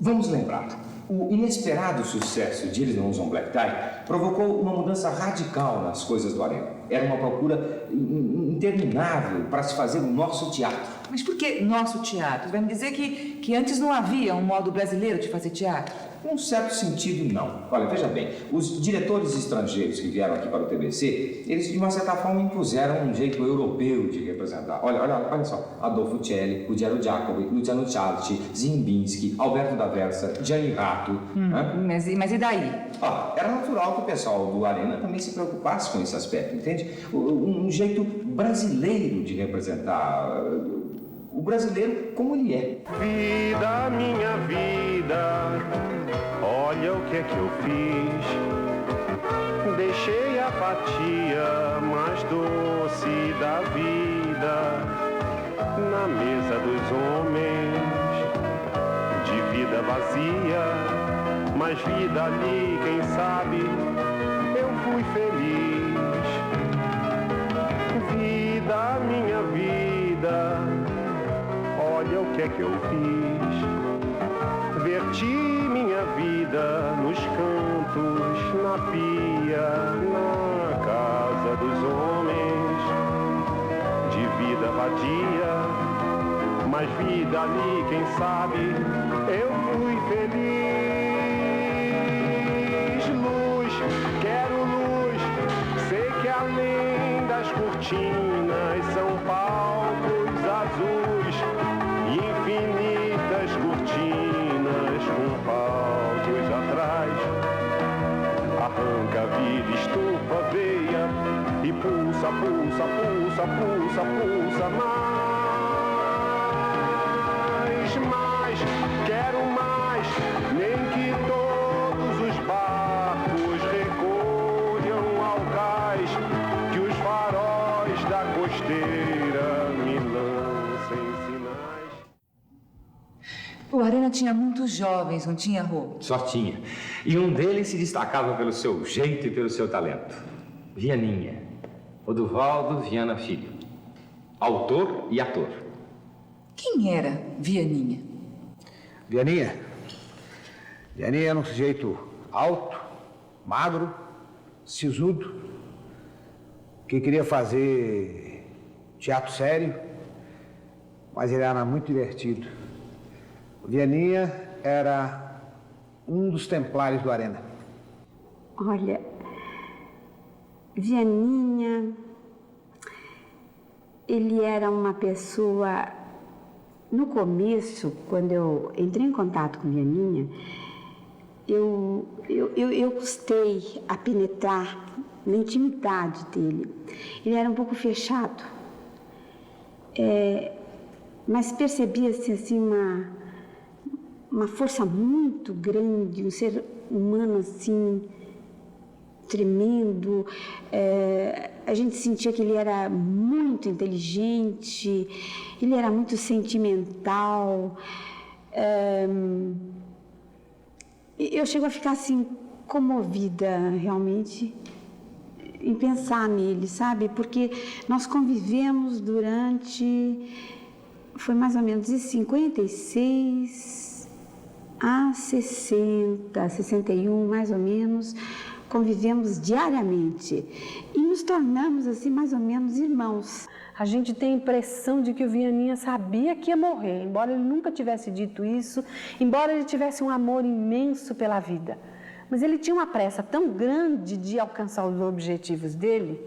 Vamos lembrar, o inesperado sucesso de Eles Não Usam Black Tie provocou uma mudança radical nas coisas do Arena. Era uma procura interminável para se fazer o nosso teatro. Mas por que nosso teatro? Vai me dizer que antes não havia um modo brasileiro de fazer teatro? Num certo sentido, não. Olha, veja bem, os diretores estrangeiros que vieram aqui para o TBC, eles de uma certa forma impuseram um jeito europeu de representar. Olha só, Adolfo Celli, Ruggero Jacobi, Luciano Cialci, Zimbinski, Alberto da Versa, Gianni Ratto. Mas e daí? Era natural que o pessoal do Arena também se preocupasse com esse aspecto, entende? Um jeito brasileiro de representar o brasileiro como ele é. Vida, minha vida, olha o que é que eu fiz. Deixei a apatia mais doce da vida na mesa dos homens, de vida vazia, mas vida ali, quem sabe, eu fui feliz. Vida, minha vida, olha o que é que eu fiz. Verti minha vida nos cantos, na pia, na casa dos homens, de vida vadia, mas vida ali, quem sabe, eu fui feliz. Luz, quero luz, sei que além das cortinas são palcos azuis, infinitas cortinas com palcos atrás. Arranca a vida, estufa a veia e pulsa, pulsa, pulsa, pulsa, pulsa mais, quero mais, nem que todos os barcos recolham ao cais, que os faróis da costeira me lancem sinais. O Arena tinha muitos jovens, não tinha, Rô? Só tinha. E um deles se destacava pelo seu jeito e pelo seu talento. Vianinha, Oduvaldo Viana Filho. Autor e ator. Quem era Vianinha? Vianinha era um sujeito alto, magro, sisudo, que queria fazer teatro sério, mas ele era muito divertido. O Vianinha era um dos templários do Arena. Olha, Vianinha, ele era uma pessoa... No começo, quando eu entrei em contato com Vianinha, eu custei a penetrar na intimidade dele. Ele era um pouco fechado, mas percebia-se assim uma força muito grande, um ser humano assim tremendo. A gente sentia que ele era muito inteligente, ele era muito sentimental. Eu chego a ficar assim comovida realmente em pensar nele, sabe? Porque nós convivemos foi mais ou menos de 56 a 60, 61, mais ou menos, convivemos diariamente e nos tornamos assim mais ou menos irmãos. A gente tem a impressão de que o Vianinha sabia que ia morrer, embora ele nunca tivesse dito isso, embora ele tivesse um amor imenso pela vida. Mas ele tinha uma pressa tão grande de alcançar os objetivos dele,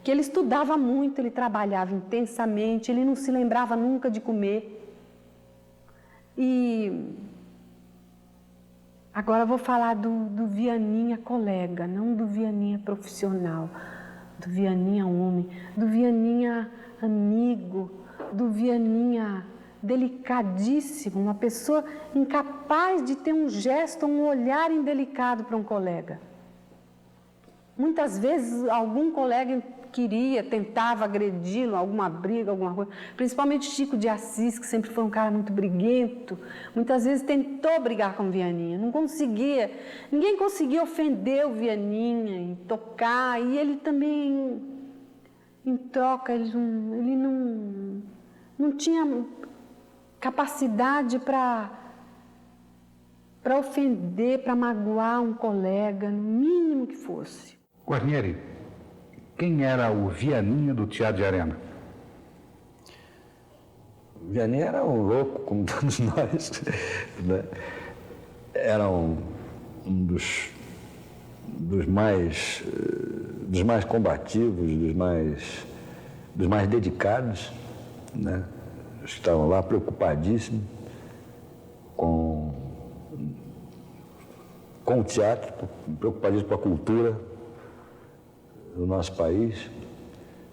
que ele estudava muito, ele trabalhava intensamente, ele não se lembrava nunca de comer. E agora eu vou falar do Vianinha colega, não do Vianinha profissional, do Vianinha homem, do Vianinha amigo, do Vianinha delicadíssimo, uma pessoa incapaz de ter um gesto, um olhar indelicado para um colega. Muitas vezes algum colega tentava agredi-lo, alguma briga, alguma coisa, principalmente Chico de Assis, que sempre foi um cara muito briguento, muitas vezes tentou brigar com o Vianinha, não conseguia, ninguém conseguia ofender o Vianinha e tocar, e ele também, em troca, ele não tinha capacidade para para ofender, para magoar um colega, no mínimo que fosse. Guarnieri, quem era o Vianinha do Teatro de Arena? O Vianinha era um louco, como todos nós, né? Era um dos mais combativos, dos mais dedicados, né? Estavam lá preocupadíssimos com o teatro, preocupadíssimos com a cultura do nosso país,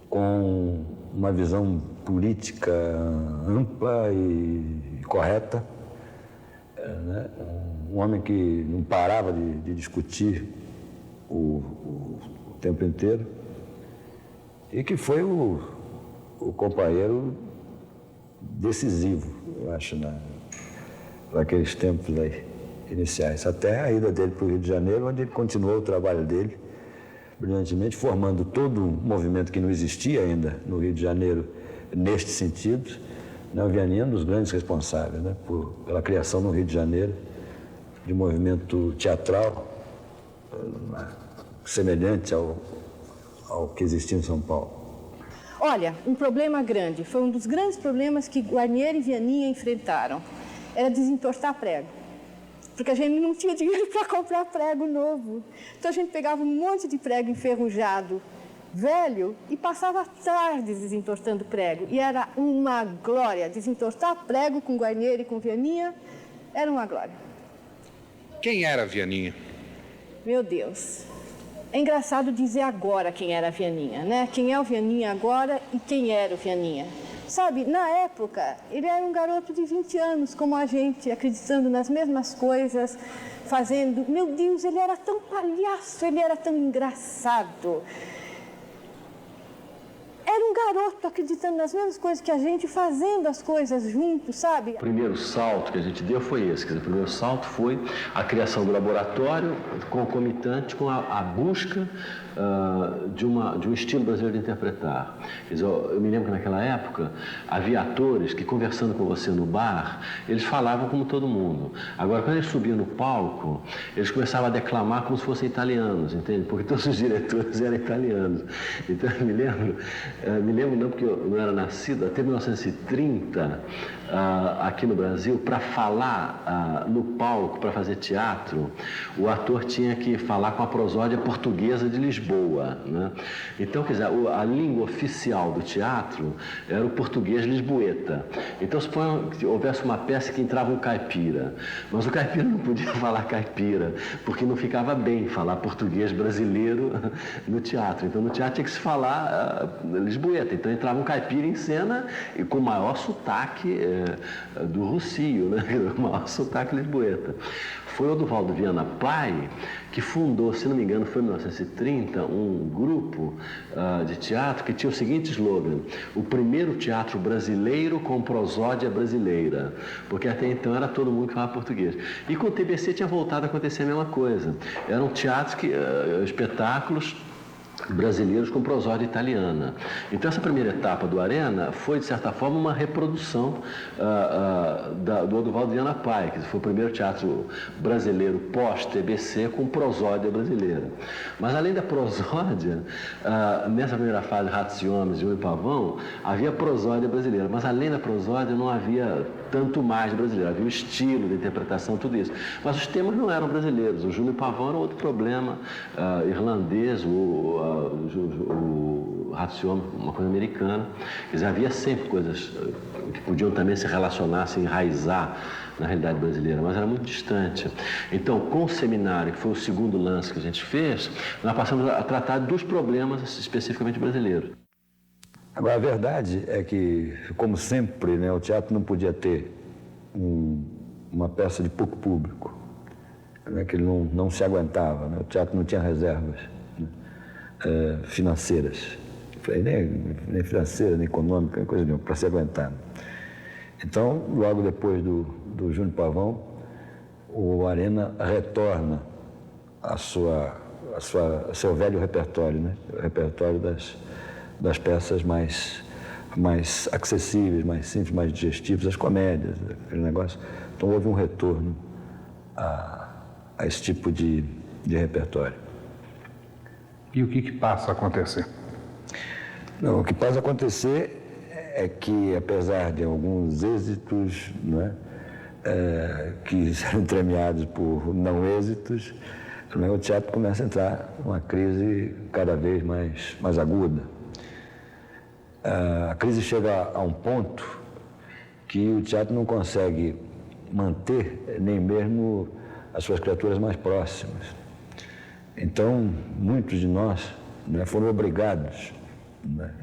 com uma visão política ampla e correta, né? Um homem que não parava de discutir o tempo inteiro e que foi o companheiro decisivo, eu acho, naqueles tempos aí, iniciais, até a ida dele para o Rio de Janeiro, onde ele continuou o trabalho dele brilhantemente, formando todo um movimento que não existia ainda no Rio de Janeiro neste sentido. O Vianinha é um dos grandes responsáveis, né, pela criação no Rio de Janeiro de um movimento teatral semelhante ao que existia em São Paulo. Olha, um problema grande, foi um dos grandes problemas que Guarnieri e Vianinha enfrentaram, era desentortar prego. Porque a gente não tinha dinheiro para comprar prego novo. Então a gente pegava um monte de prego enferrujado, velho, e passava tardes desentortando prego. E era uma glória. Desentortar prego com Guarnieri e com Vianinha era uma glória. Quem era Vianinha? Meu Deus. É engraçado dizer agora quem era a Vianinha, né? Quem é o Vianinha agora e quem era o Vianinha. Sabe, na época, ele era um garoto de 20 anos, como a gente, acreditando nas mesmas coisas, fazendo... Meu Deus, ele era tão palhaço, ele era tão engraçado. Era um garoto acreditando nas mesmas coisas que a gente, fazendo as coisas juntos, sabe? O primeiro salto que a gente deu foi esse, quer dizer, o primeiro salto foi a criação do laboratório concomitante com a busca de um estilo brasileiro de interpretar. Quer dizer, eu me lembro que naquela época havia atores que, conversando com você no bar, eles falavam como todo mundo. Agora, quando eles subiam no palco, eles começavam a declamar como se fossem italianos, entende? Porque todos os diretores eram italianos. Então, eu me lembro não, porque eu não era nascido, até 1930, aqui no Brasil, para falar no palco, para fazer teatro, o ator tinha que falar com a prosódia portuguesa de Lisboa, né? Então, quer dizer, a língua oficial do teatro era o português lisboeta. Então, suponha que houvesse uma peça que entrava um caipira, mas o caipira não podia falar caipira, porque não ficava bem falar português brasileiro no teatro. Então, no teatro tinha que se falar lisboeta. Então, entrava um caipira em cena e com o maior sotaque do Rocio, né? O maior sotaque lisboeta. Foi o Oduvaldo Viana Pai que fundou, se não me engano, foi em 1930, um grupo de teatro que tinha o seguinte slogan: o primeiro teatro brasileiro com prosódia brasileira, porque até então era todo mundo que falava português. E com o TBC tinha voltado a acontecer a mesma coisa. Eram teatros espetáculos brasileiros com prosódia italiana. Então, essa primeira etapa do Arena foi, de certa forma, uma reprodução do Oduvaldo Viana Pai, que foi o primeiro teatro brasileiro pós-TBC com prosódia brasileira. Mas, além da prosódia, nessa primeira fase, Ratos e Homens e Júnior e Pavão, havia prosódia brasileira. Mas, além da prosódia, não havia tanto mais brasileiro. Havia o estilo de interpretação, tudo isso. Mas os temas não eram brasileiros. O Júnior e Pavão era outro problema irlandês, o Ratos e Homens, uma coisa americana. Quer dizer, havia sempre coisas que podiam também se relacionar, se enraizar na realidade brasileira, mas era muito distante. Então, com o seminário, que foi o segundo lance que a gente fez, nós passamos a tratar dos problemas especificamente brasileiros. Agora, a verdade é que, como sempre, né, o teatro não podia ter uma peça de pouco público, né, que ele não se aguentava, né? O teatro não tinha reservas, né, financeiras, nem financeira, nem econômica, coisa nenhuma, para se aguentar. Então, logo depois do Júnior Pavão, o Arena retorna ao seu velho repertório, né? O repertório das peças mais acessíveis, mais simples, mais digestivas, as comédias, aquele negócio. Então houve um retorno a esse tipo de repertório. E o que passa a acontecer? Não, o que passa a acontecer é que, apesar de alguns êxitos, né, que serão entremeados por não êxitos, o teatro começa a entrar numa crise cada vez mais aguda. A crise chega a um ponto que o teatro não consegue manter nem mesmo as suas criaturas mais próximas. Então, muitos de nós, né, foram obrigados, né,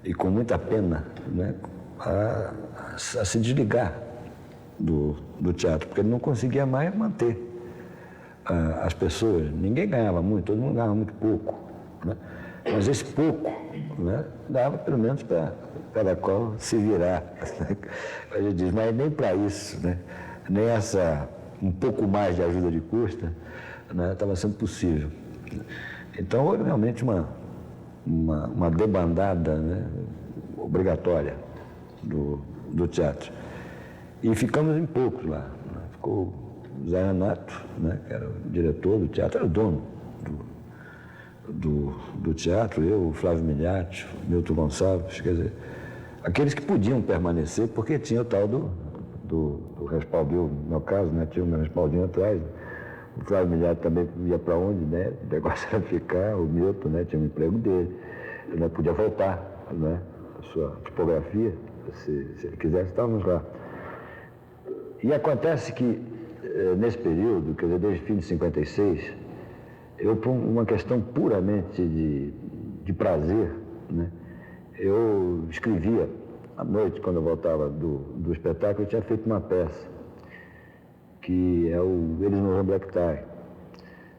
e com muita pena, né, a se desligar do teatro, porque ele não conseguia mais manter as pessoas. Ninguém ganhava muito, todo mundo ganhava muito pouco, né? Mas esse pouco, né, dava pelo menos para cada qual se virar. A gente diz, mas nem para isso, né, nem essa um pouco mais de ajuda de custo, né, estava sendo possível. Então, houve realmente uma debandada, né, obrigatória do teatro. E ficamos em poucos lá. Né? Ficou o Zé Renato, né, que era o diretor do teatro, era o dono do teatro, eu, o Flávio Miliati, o Milton Gonçalves, quer dizer, aqueles que podiam permanecer, porque tinha o tal do respaldinho, no meu caso, né, tinha um respaldinho atrás. O Flávio Miliati também ia para onde, né? O negócio era ficar, o Milton, né, tinha um emprego dele, né, podia voltar, né, a sua tipografia, se ele quisesse, estávamos lá. E acontece que, nesse período, quer dizer, desde o fim de 56, eu, por uma questão puramente de prazer, né, eu escrevia, à noite, quando eu voltava do espetáculo, eu tinha feito uma peça, que é o Eles Não Usam Black Tie.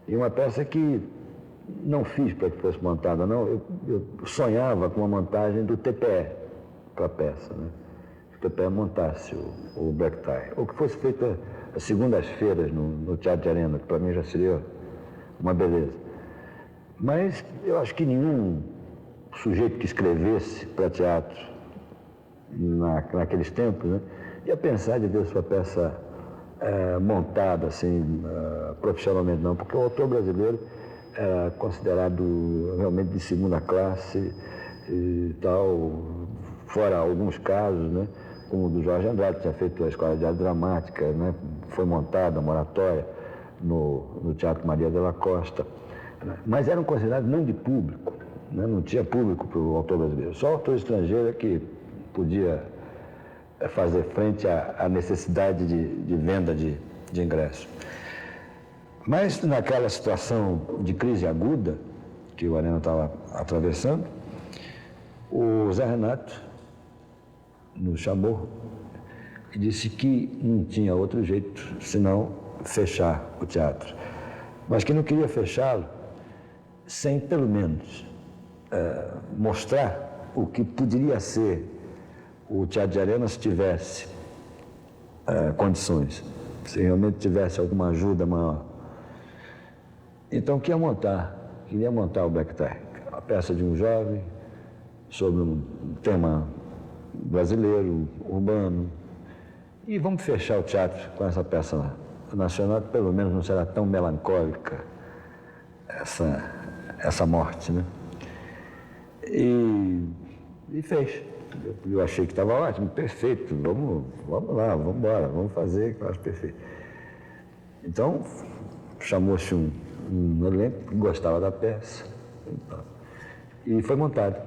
E uma peça que não fiz para que fosse montada, não. Eu sonhava com a montagem do TPE para a peça, né? Que o TPE montasse o Black Tie. Ou que fosse feita às segundas-feiras no Teatro de Arena, que para mim já seria uma beleza. Mas eu acho que nenhum sujeito que escrevesse para teatro naqueles tempos, né, ia pensar de ver sua peça montada assim, profissionalmente, não, porque o autor brasileiro era considerado realmente de segunda classe e tal, fora alguns casos, né, como o do Jorge Andrade, que tinha feito a Escola de Arte Dramática, né, foi montada a moratória no Teatro Maria de la Costa, né, mas eram considerados não de público, né, não tinha público para o autor brasileiro, só o autor estrangeiro é que podia fazer frente à necessidade de venda de ingresso. Mas naquela situação de crise aguda que o Arena estava atravessando, o Zé Renato nos chamou e disse que não tinha outro jeito senão fechar o teatro, mas que não queria fechá-lo sem, pelo menos, mostrar o que poderia ser o Teatro de Arena se tivesse condições, se realmente tivesse alguma ajuda maior. Então, queria montar o Black Tie, a peça de um jovem sobre um tema brasileiro, urbano, e vamos fechar o teatro com essa peça nacional, que pelo menos não será tão melancólica essa morte, né? E fez. Eu achei que estava ótimo, perfeito, vamos lá, vamos embora, vamos fazer, eu acho perfeito. Então, chamou-se um elenco que gostava da peça, e foi montado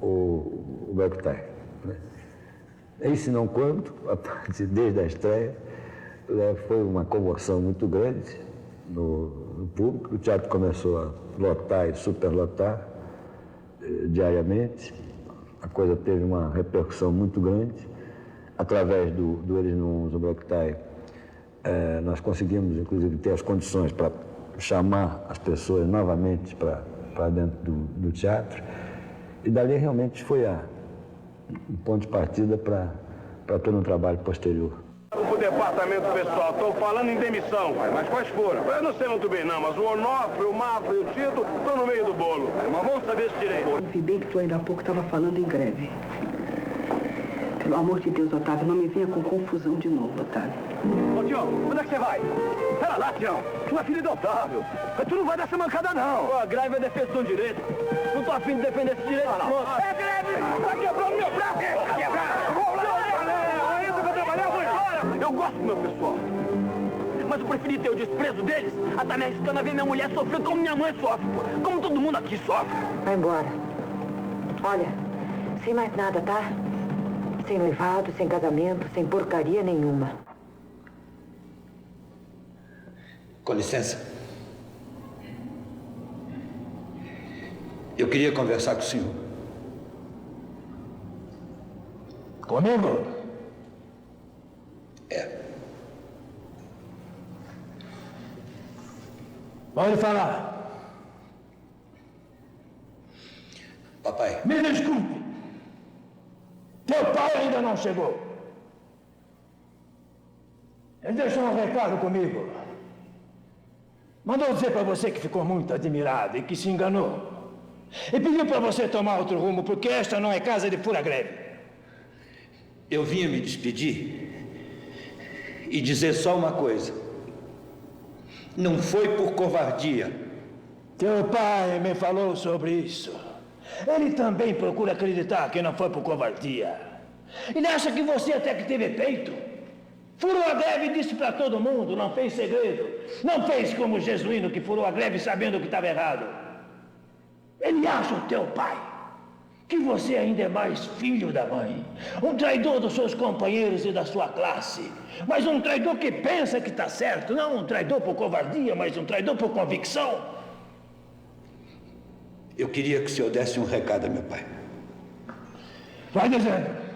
o Black Tie, né? E se não quando, desde a estreia, foi uma comoção muito grande no público, o teatro começou a lotar e superlotar diariamente. A coisa teve uma repercussão muito grande. Através do Eles Não Usam Black Tie, nós conseguimos, inclusive, ter as condições para chamar as pessoas novamente para dentro do teatro. E dali realmente foi um ponto de partida para todo um trabalho posterior. O departamento pessoal, estou falando em demissão. Mas quais foram? Eu não sei muito bem não, mas o Onofre, o Mafra e o Tito estão no meio do bolo. Mas vamos saber se direito. Eu vi bem que tu ainda há pouco estava falando em greve. Pelo amor de Deus, Otávio, não me venha com confusão de novo, Otávio. Ô, Tião, onde é que você vai? Pera lá, Tião. Tu é filho do Otávio. Tu não vai dessa mancada, não. Pô, a greve é defesa do direito. Não tô afim de defender esse direito, não. É greve! Tá quebrando meu braço! Tá quebrando! Vou lá! É isso que eu trabalhar, vou embora! Eu gosto do meu pessoal. Mas eu preferi ter o desprezo deles a estar me arriscando a ver minha mulher sofrer como minha mãe sofre, pô. Como todo mundo aqui sofre. Vai embora. Olha, sem mais nada, tá? Sem noivado, sem casamento, sem porcaria nenhuma. Com licença. Eu queria conversar com o senhor. Comigo? É. Pode falar. Papai. Me desculpe. Teu pai ainda não chegou. Ele deixou um recado comigo. Mandou dizer para você que ficou muito admirado e que se enganou. E pediu para você tomar outro rumo, porque esta não é casa de pura greve. Eu vinha me despedir e dizer só uma coisa. Não foi por covardia. Teu pai me falou sobre isso. Ele também procura acreditar que não foi por covardia. Ele acha que você até que teve peito. Furou a greve e disse para todo mundo, não fez segredo. Não fez como o jesuíno que furou a greve sabendo que estava errado. Ele acha, o teu pai, que você ainda é mais filho da mãe. Um traidor dos seus companheiros e da sua classe. Mas um traidor que pensa que está certo. Não um traidor por covardia, mas um traidor por convicção. Eu queria que o senhor desse um recado a meu pai. Vai dizendo.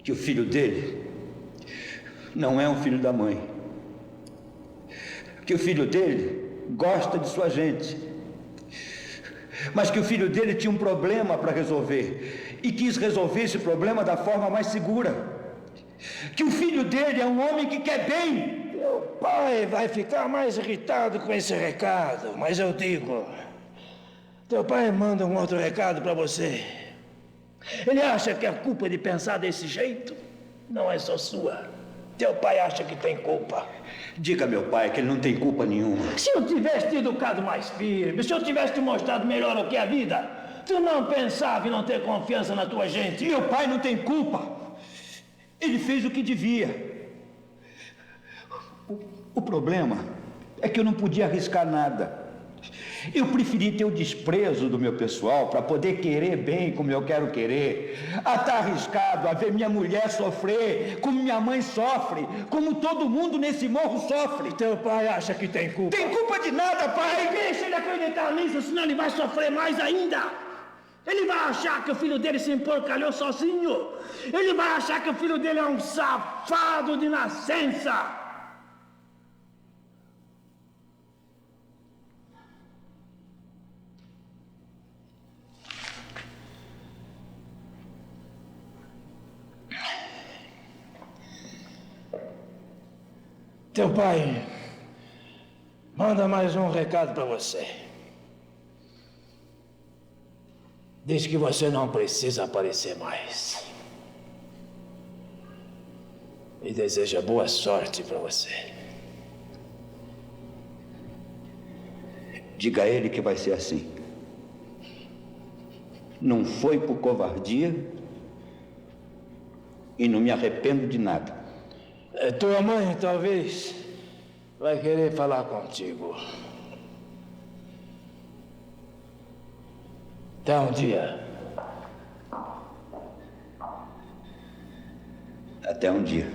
Que o filho dele não é um filho da mãe. Que o filho dele gosta de sua gente. Mas que o filho dele tinha um problema para resolver. E quis resolver esse problema da forma mais segura. Que o filho dele é um homem que quer bem. Teu pai vai ficar mais irritado com esse recado, mas eu digo, teu pai manda um outro recado para você. Ele acha que a culpa de pensar desse jeito não é só sua. Teu pai acha que tem culpa. Diga a meu pai que ele não tem culpa nenhuma. Se eu tivesse te educado mais firme, se eu tivesse te mostrado melhor o que é a vida, tu não pensava em não ter confiança na tua gente. Meu pai não tem culpa. Ele fez o que devia. O problema é que eu não podia arriscar nada. Eu preferi ter o desprezo do meu pessoal para poder querer bem como eu quero querer, a estar arriscado, a ver minha mulher sofrer, como minha mãe sofre, como todo mundo nesse morro sofre. Teu pai acha que tem culpa. Tem culpa de nada, pai! Deixa ele acreditar nisso, senão ele vai sofrer mais ainda. Ele vai achar que o filho dele se emporcalhou sozinho. Ele vai achar que o filho dele é um safado de nascença. Teu pai manda mais um recado para você. Diz que você não precisa aparecer mais. E deseja boa sorte para você. Diga a ele que vai ser assim. Não foi por covardia e não me arrependo de nada. Tua mãe, talvez, vai querer falar contigo. Até um dia. Até um dia.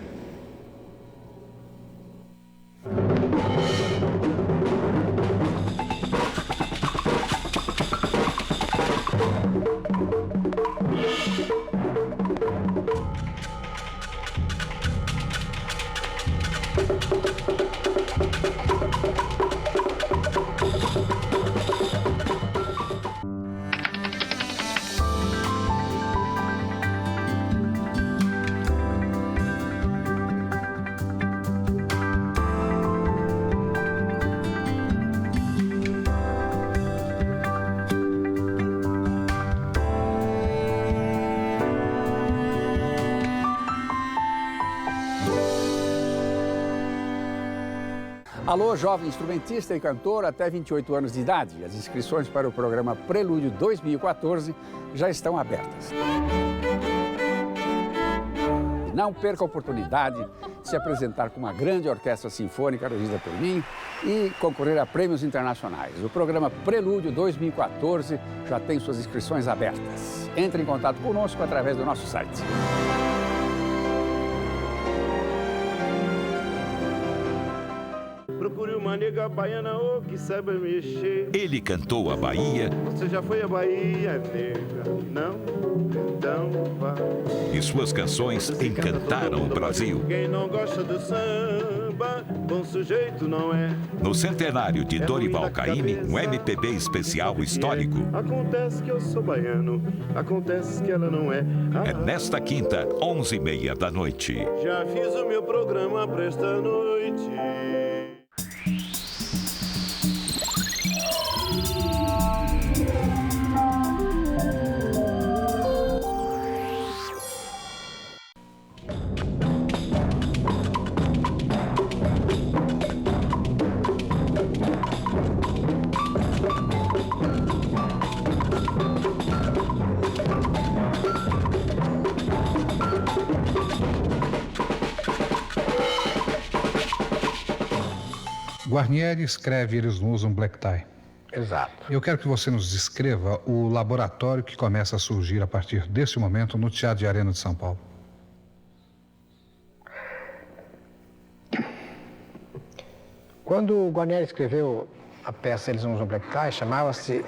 Alô, jovem instrumentista e cantor até 28 anos de idade. As inscrições para o programa Prelúdio 2014 já estão abertas. Não perca a oportunidade de se apresentar com uma grande orquestra sinfônica regida por mim e concorrer a prêmios internacionais. O programa Prelúdio 2014 já tem suas inscrições abertas. Entre em contato conosco através do nosso site. Procure uma nega baiana ou que saiba mexer. Ele cantou a Bahia. Você já foi à Bahia, nega? Não? Então vá. E suas canções encantaram o Brasil. Quem não gosta do samba, bom sujeito não é. No centenário de Dorival Caymmi, um MPB especial histórico. Acontece que eu sou baiano, acontece que ela não é. É nesta quinta, 11h30 da noite. Já fiz o meu programa para esta noite. Guarnieri escreve Eles Não Usam Black Tie. Exato. Eu quero que você nos descreva o laboratório que começa a surgir a partir desse momento no Teatro de Arena de São Paulo. Quando o Guarnieri escreveu a peça Eles Não Usam Black Tie, chamava-se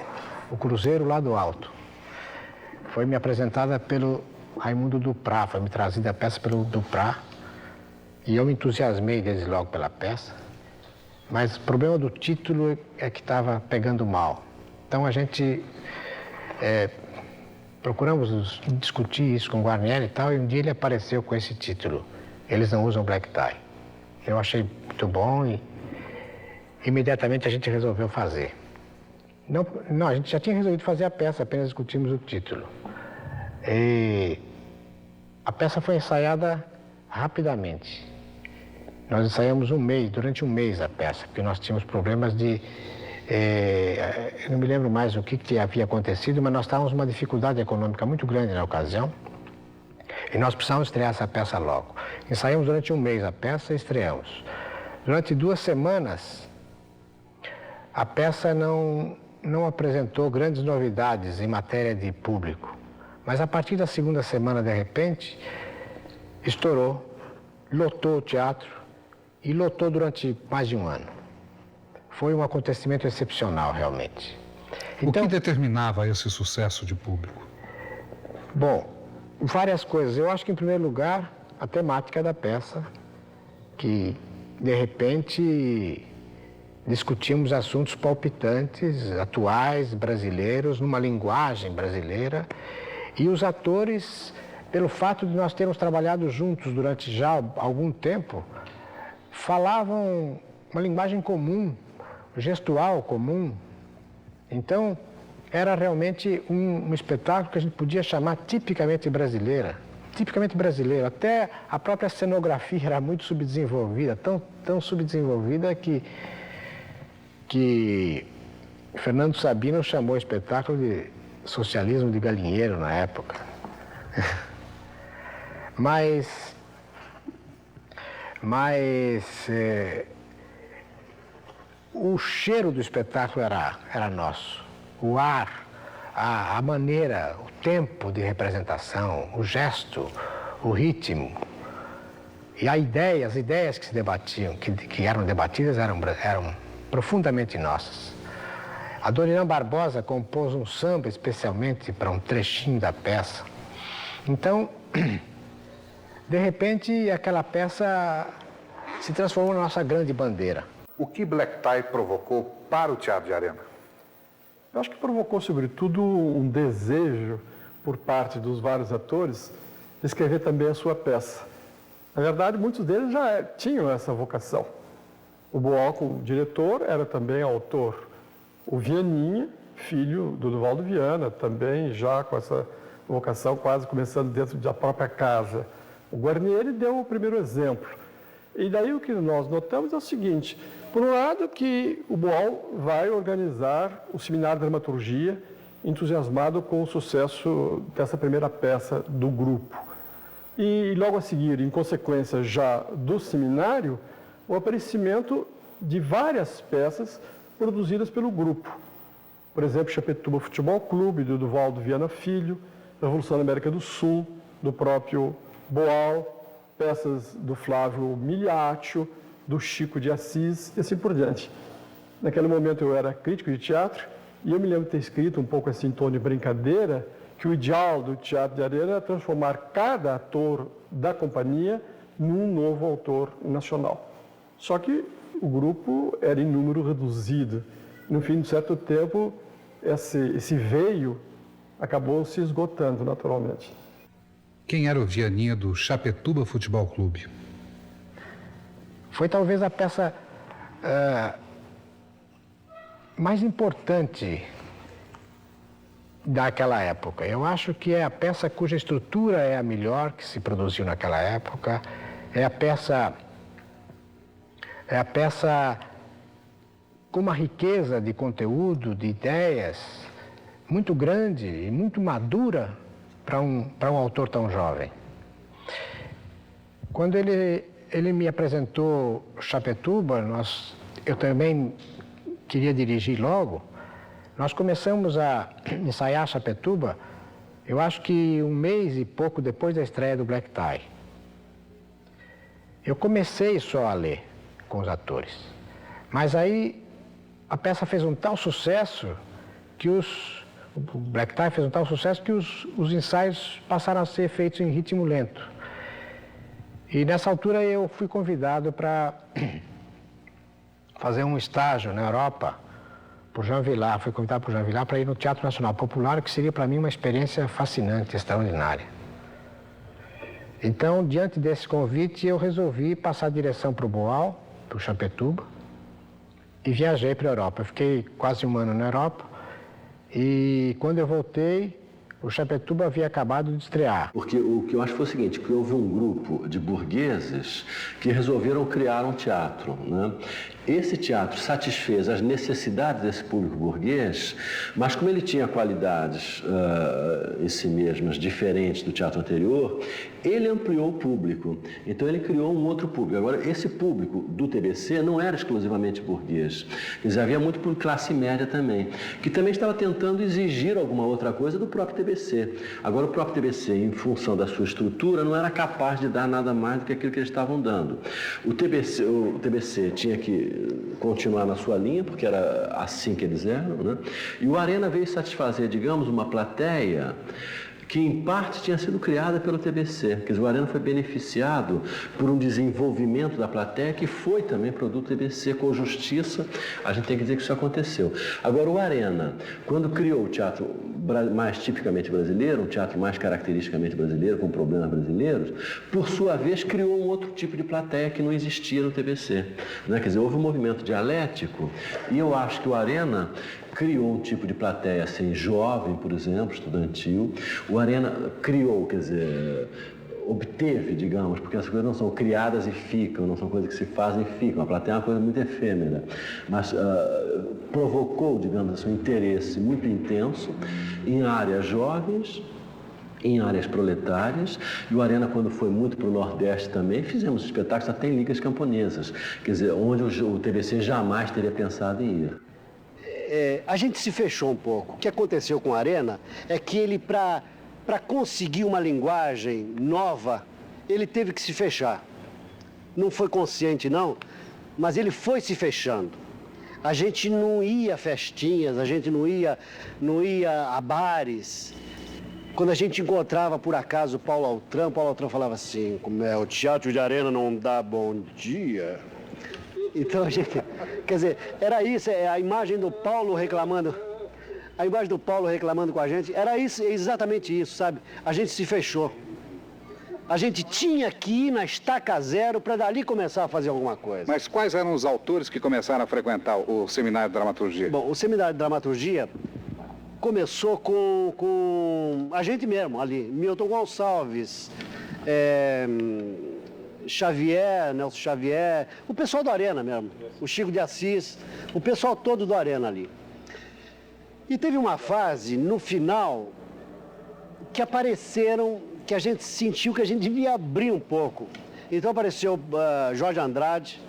O Cruzeiro Lá do Alto. Foi me apresentada pelo Raimundo Duprá, foi me trazida a peça pelo Duprá, e eu me entusiasmei desde logo pela peça. Mas o problema do título é que estava pegando mal. Então a gente procuramos discutir isso com o Guarnieri e tal, e um dia ele apareceu com esse título, Eles Não Usam Black Tie. Eu achei muito bom e imediatamente a gente resolveu fazer. Não, a gente já tinha resolvido fazer a peça, apenas discutimos o título. E a peça foi ensaiada rapidamente. Nós ensaiamos durante um mês a peça, porque nós tínhamos problemas de... eu não me lembro mais o que havia acontecido, mas nós estávamos numa dificuldade econômica muito grande na ocasião e nós precisávamos estrear essa peça logo. Ensaiamos durante um mês a peça e estreamos. Durante 2 semanas, a peça não apresentou grandes novidades em matéria de público, mas a partir da 2ª semana, de repente, estourou, lotou o teatro, e lotou durante mais de um ano. Foi um acontecimento excepcional, realmente. Então, o que determinava esse sucesso de público? Bom, várias coisas. Eu acho que, em primeiro lugar, a temática da peça, que, de repente, discutimos assuntos palpitantes, atuais, brasileiros, numa linguagem brasileira, e os atores, pelo fato de nós termos trabalhado juntos durante já algum tempo, falavam uma linguagem comum, gestual comum. Então, era realmente um espetáculo que a gente podia chamar tipicamente brasileira. Tipicamente brasileiro. Até a própria cenografia era muito subdesenvolvida, tão subdesenvolvida que Fernando Sabino chamou o espetáculo de socialismo de galinheiro na época. Mas o cheiro do espetáculo era nosso. O ar, a maneira, o tempo de representação, o gesto, o ritmo. E as ideias que se debatiam, que eram debatidas, eram profundamente nossas. A Dona Barbosa compôs um samba especialmente para um trechinho da peça. Então, de repente, aquela peça se transformou na nossa grande bandeira. O que Black Tie provocou para o Teatro de Arena? Eu acho que provocou, sobretudo, um desejo por parte dos vários atores de escrever também a sua peça. Na verdade, muitos deles já tinham essa vocação. O Buoco, o diretor, era também autor. O Vianinha, filho do Duvaldo Viana, também já com essa vocação quase começando dentro da própria casa. O Guarnieri deu o primeiro exemplo. E daí o que nós notamos é o seguinte, por um lado que o Boal vai organizar o seminário de dramaturgia, entusiasmado com o sucesso dessa primeira peça do grupo. E logo a seguir, em consequência já do seminário, o aparecimento de várias peças produzidas pelo grupo. Por exemplo, Chapecó Futebol Clube, do Duvaldo Viana Filho, Revolução da América do Sul, do próprio Boal, peças do Flávio Miliaccio, do Chico de Assis e assim por diante. Naquele momento eu era crítico de teatro e eu me lembro de ter escrito um pouco assim em tom de brincadeira que o ideal do Teatro de Arena era transformar cada ator da companhia num novo autor nacional. Só que o grupo era em número reduzido. No fim de certo tempo, esse veio acabou se esgotando naturalmente. Quem era o Vianinha do Chapecó Futebol Clube? Foi talvez a peça mais importante daquela época. Eu acho que é a peça cuja estrutura é a melhor que se produziu naquela época. É a peça com uma riqueza de conteúdo, de ideias muito grande e muito madura para um autor tão jovem. Quando ele me apresentou Chapecó, eu também queria dirigir logo. Nós começamos a ensaiar Chapecó, eu acho que um mês e pouco depois da estreia do Black Tie. Eu comecei só a ler com os atores, mas aí a peça fez um tal sucesso que o Black Tie fez um tal sucesso que os ensaios passaram a ser feitos em ritmo lento. E nessa altura eu fui convidado para fazer um estágio na Europa, por Jean Vilar. Fui convidado por Jean Vilar para ir no Teatro Nacional Popular, que seria para mim uma experiência fascinante, extraordinária. Então, diante desse convite, eu resolvi passar a direção para o Boal, para o Chapecó, e viajei para a Europa. Eu fiquei quase um ano na Europa e quando eu voltei, o Chapecó havia acabado de estrear. Porque o que eu acho foi o seguinte, que houve um grupo de burgueses que resolveram criar um teatro, né? Esse teatro satisfez as necessidades desse público burguês, mas como ele tinha qualidades em si mesmas diferentes do teatro anterior, ele ampliou o público. Então ele criou um outro público. Agora, esse público do TBC não era exclusivamente burguês. Quer dizer, havia muito público classe média também, que também estava tentando exigir alguma outra coisa do próprio TBC. Agora, o próprio TBC, em função da sua estrutura, não era capaz de dar nada mais do que aquilo que eles estavam dando. O TBC tinha que continuar na sua linha, porque era assim que eles eram, né? E o Arena veio satisfazer, digamos, uma plateia que em parte tinha sido criada pelo TBC. Quer dizer, o Arena foi beneficiado por um desenvolvimento da plateia que foi também produto do TBC. Com justiça, a gente tem que dizer que isso aconteceu. Agora, o Arena, quando criou o teatro mais tipicamente brasileiro, um teatro mais caracteristicamente brasileiro, com problemas brasileiros, por sua vez, criou um outro tipo de plateia que não existia no TBC. Né? Quer dizer, houve um movimento dialético e eu acho que o Arena criou um tipo de plateia assim, jovem, por exemplo, estudantil. O Arena criou, quer dizer, obteve, digamos, porque as coisas não são criadas e ficam, não são coisas que se fazem e ficam. A plateia é uma coisa muito efêmera, mas provocou, digamos assim, um interesse muito intenso em áreas jovens, em áreas proletárias, e o Arena, quando foi muito para o Nordeste também, fizemos espetáculos até em ligas camponesas, quer dizer, onde o TBC jamais teria pensado em ir. A gente se fechou um pouco. O que aconteceu com a Arena é que ele, para conseguir uma linguagem nova, ele teve que se fechar. Não foi consciente, não, mas ele foi se fechando. A gente não ia a festinhas, a gente não ia a bares. Quando a gente encontrava, por acaso, o Paulo Altran falava assim, como é, o Teatro de Arena não dá bom dia. Então a gente, quer dizer, era isso, a imagem do Paulo reclamando, com a gente, era isso, exatamente isso, sabe? A gente se fechou. A gente tinha que ir na estaca zero para dali começar a fazer alguma coisa. Mas quais eram os autores que começaram a frequentar o Seminário de Dramaturgia? Bom, o Seminário de Dramaturgia começou com a gente mesmo ali, Milton Gonçalves, Xavier, Nelson Xavier, o pessoal do Arena mesmo, o Chico de Assis, o pessoal todo do Arena ali. E teve uma fase, no final, que apareceram, que a gente sentiu que a gente devia abrir um pouco. Então apareceu Jorge Andrade,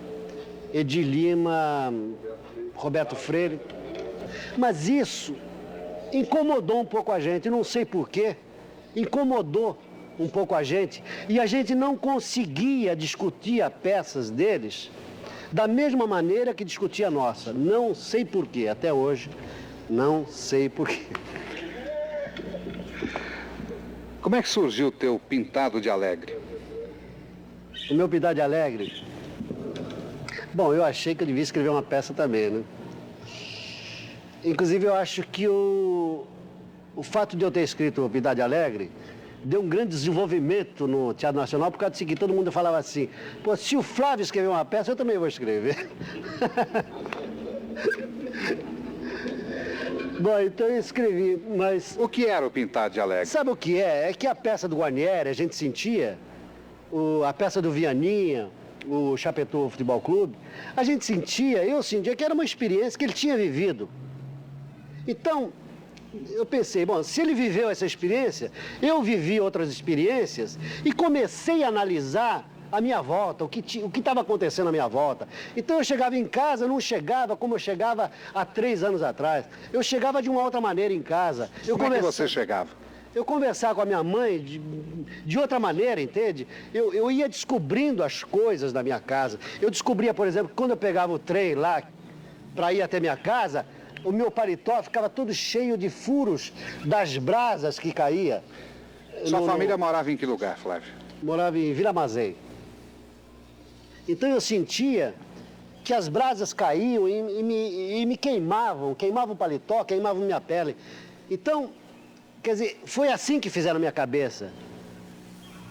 Edir Lima, Roberto Freire. Mas isso incomodou um pouco a gente, não sei porquê, incomodou um pouco a gente. E a gente não conseguia discutir as peças deles da mesma maneira que discutia a nossa. Não sei porquê, até hoje, não sei porquê. Como é que surgiu o teu Pintado de Alegre? O meu Pintado de Alegre? Bom, eu achei que eu devia escrever uma peça também, né? Inclusive, eu acho que o fato de eu ter escrito o Pintado de Alegre deu um grande desenvolvimento no Teatro Nacional, por causa do seguinte, todo mundo falava assim, pô, se o Flávio escrever uma peça, eu também vou escrever. Bom, então eu escrevi, mas... O que era o Pintado de Alegre? Sabe o que é? É que a peça do Guarnieri, a gente sentia, a peça do Vianinha, o Chapecó Futebol Clube, a gente sentia, eu sentia que era uma experiência que ele tinha vivido. Então, eu pensei, bom, se ele viveu essa experiência, eu vivi outras experiências e comecei a analisar a minha volta, o que estava acontecendo à minha volta. Então eu chegava em casa, eu não chegava como eu chegava há 3 anos atrás. Eu chegava de uma outra maneira em casa. Como é que você chegava? Eu conversava com a minha mãe de outra maneira, entende? Eu ia descobrindo as coisas da minha casa. Eu descobria, por exemplo, quando eu pegava o trem lá para ir até minha casa, o meu paletó ficava todo cheio de furos das brasas que caía. Sua família morava em que lugar, Flávio? Morava em Vila Mazei. Então eu sentia que as brasas caíam e me queimavam o paletó, queimavam minha pele. Então, quer dizer, foi assim que fizeram a minha cabeça.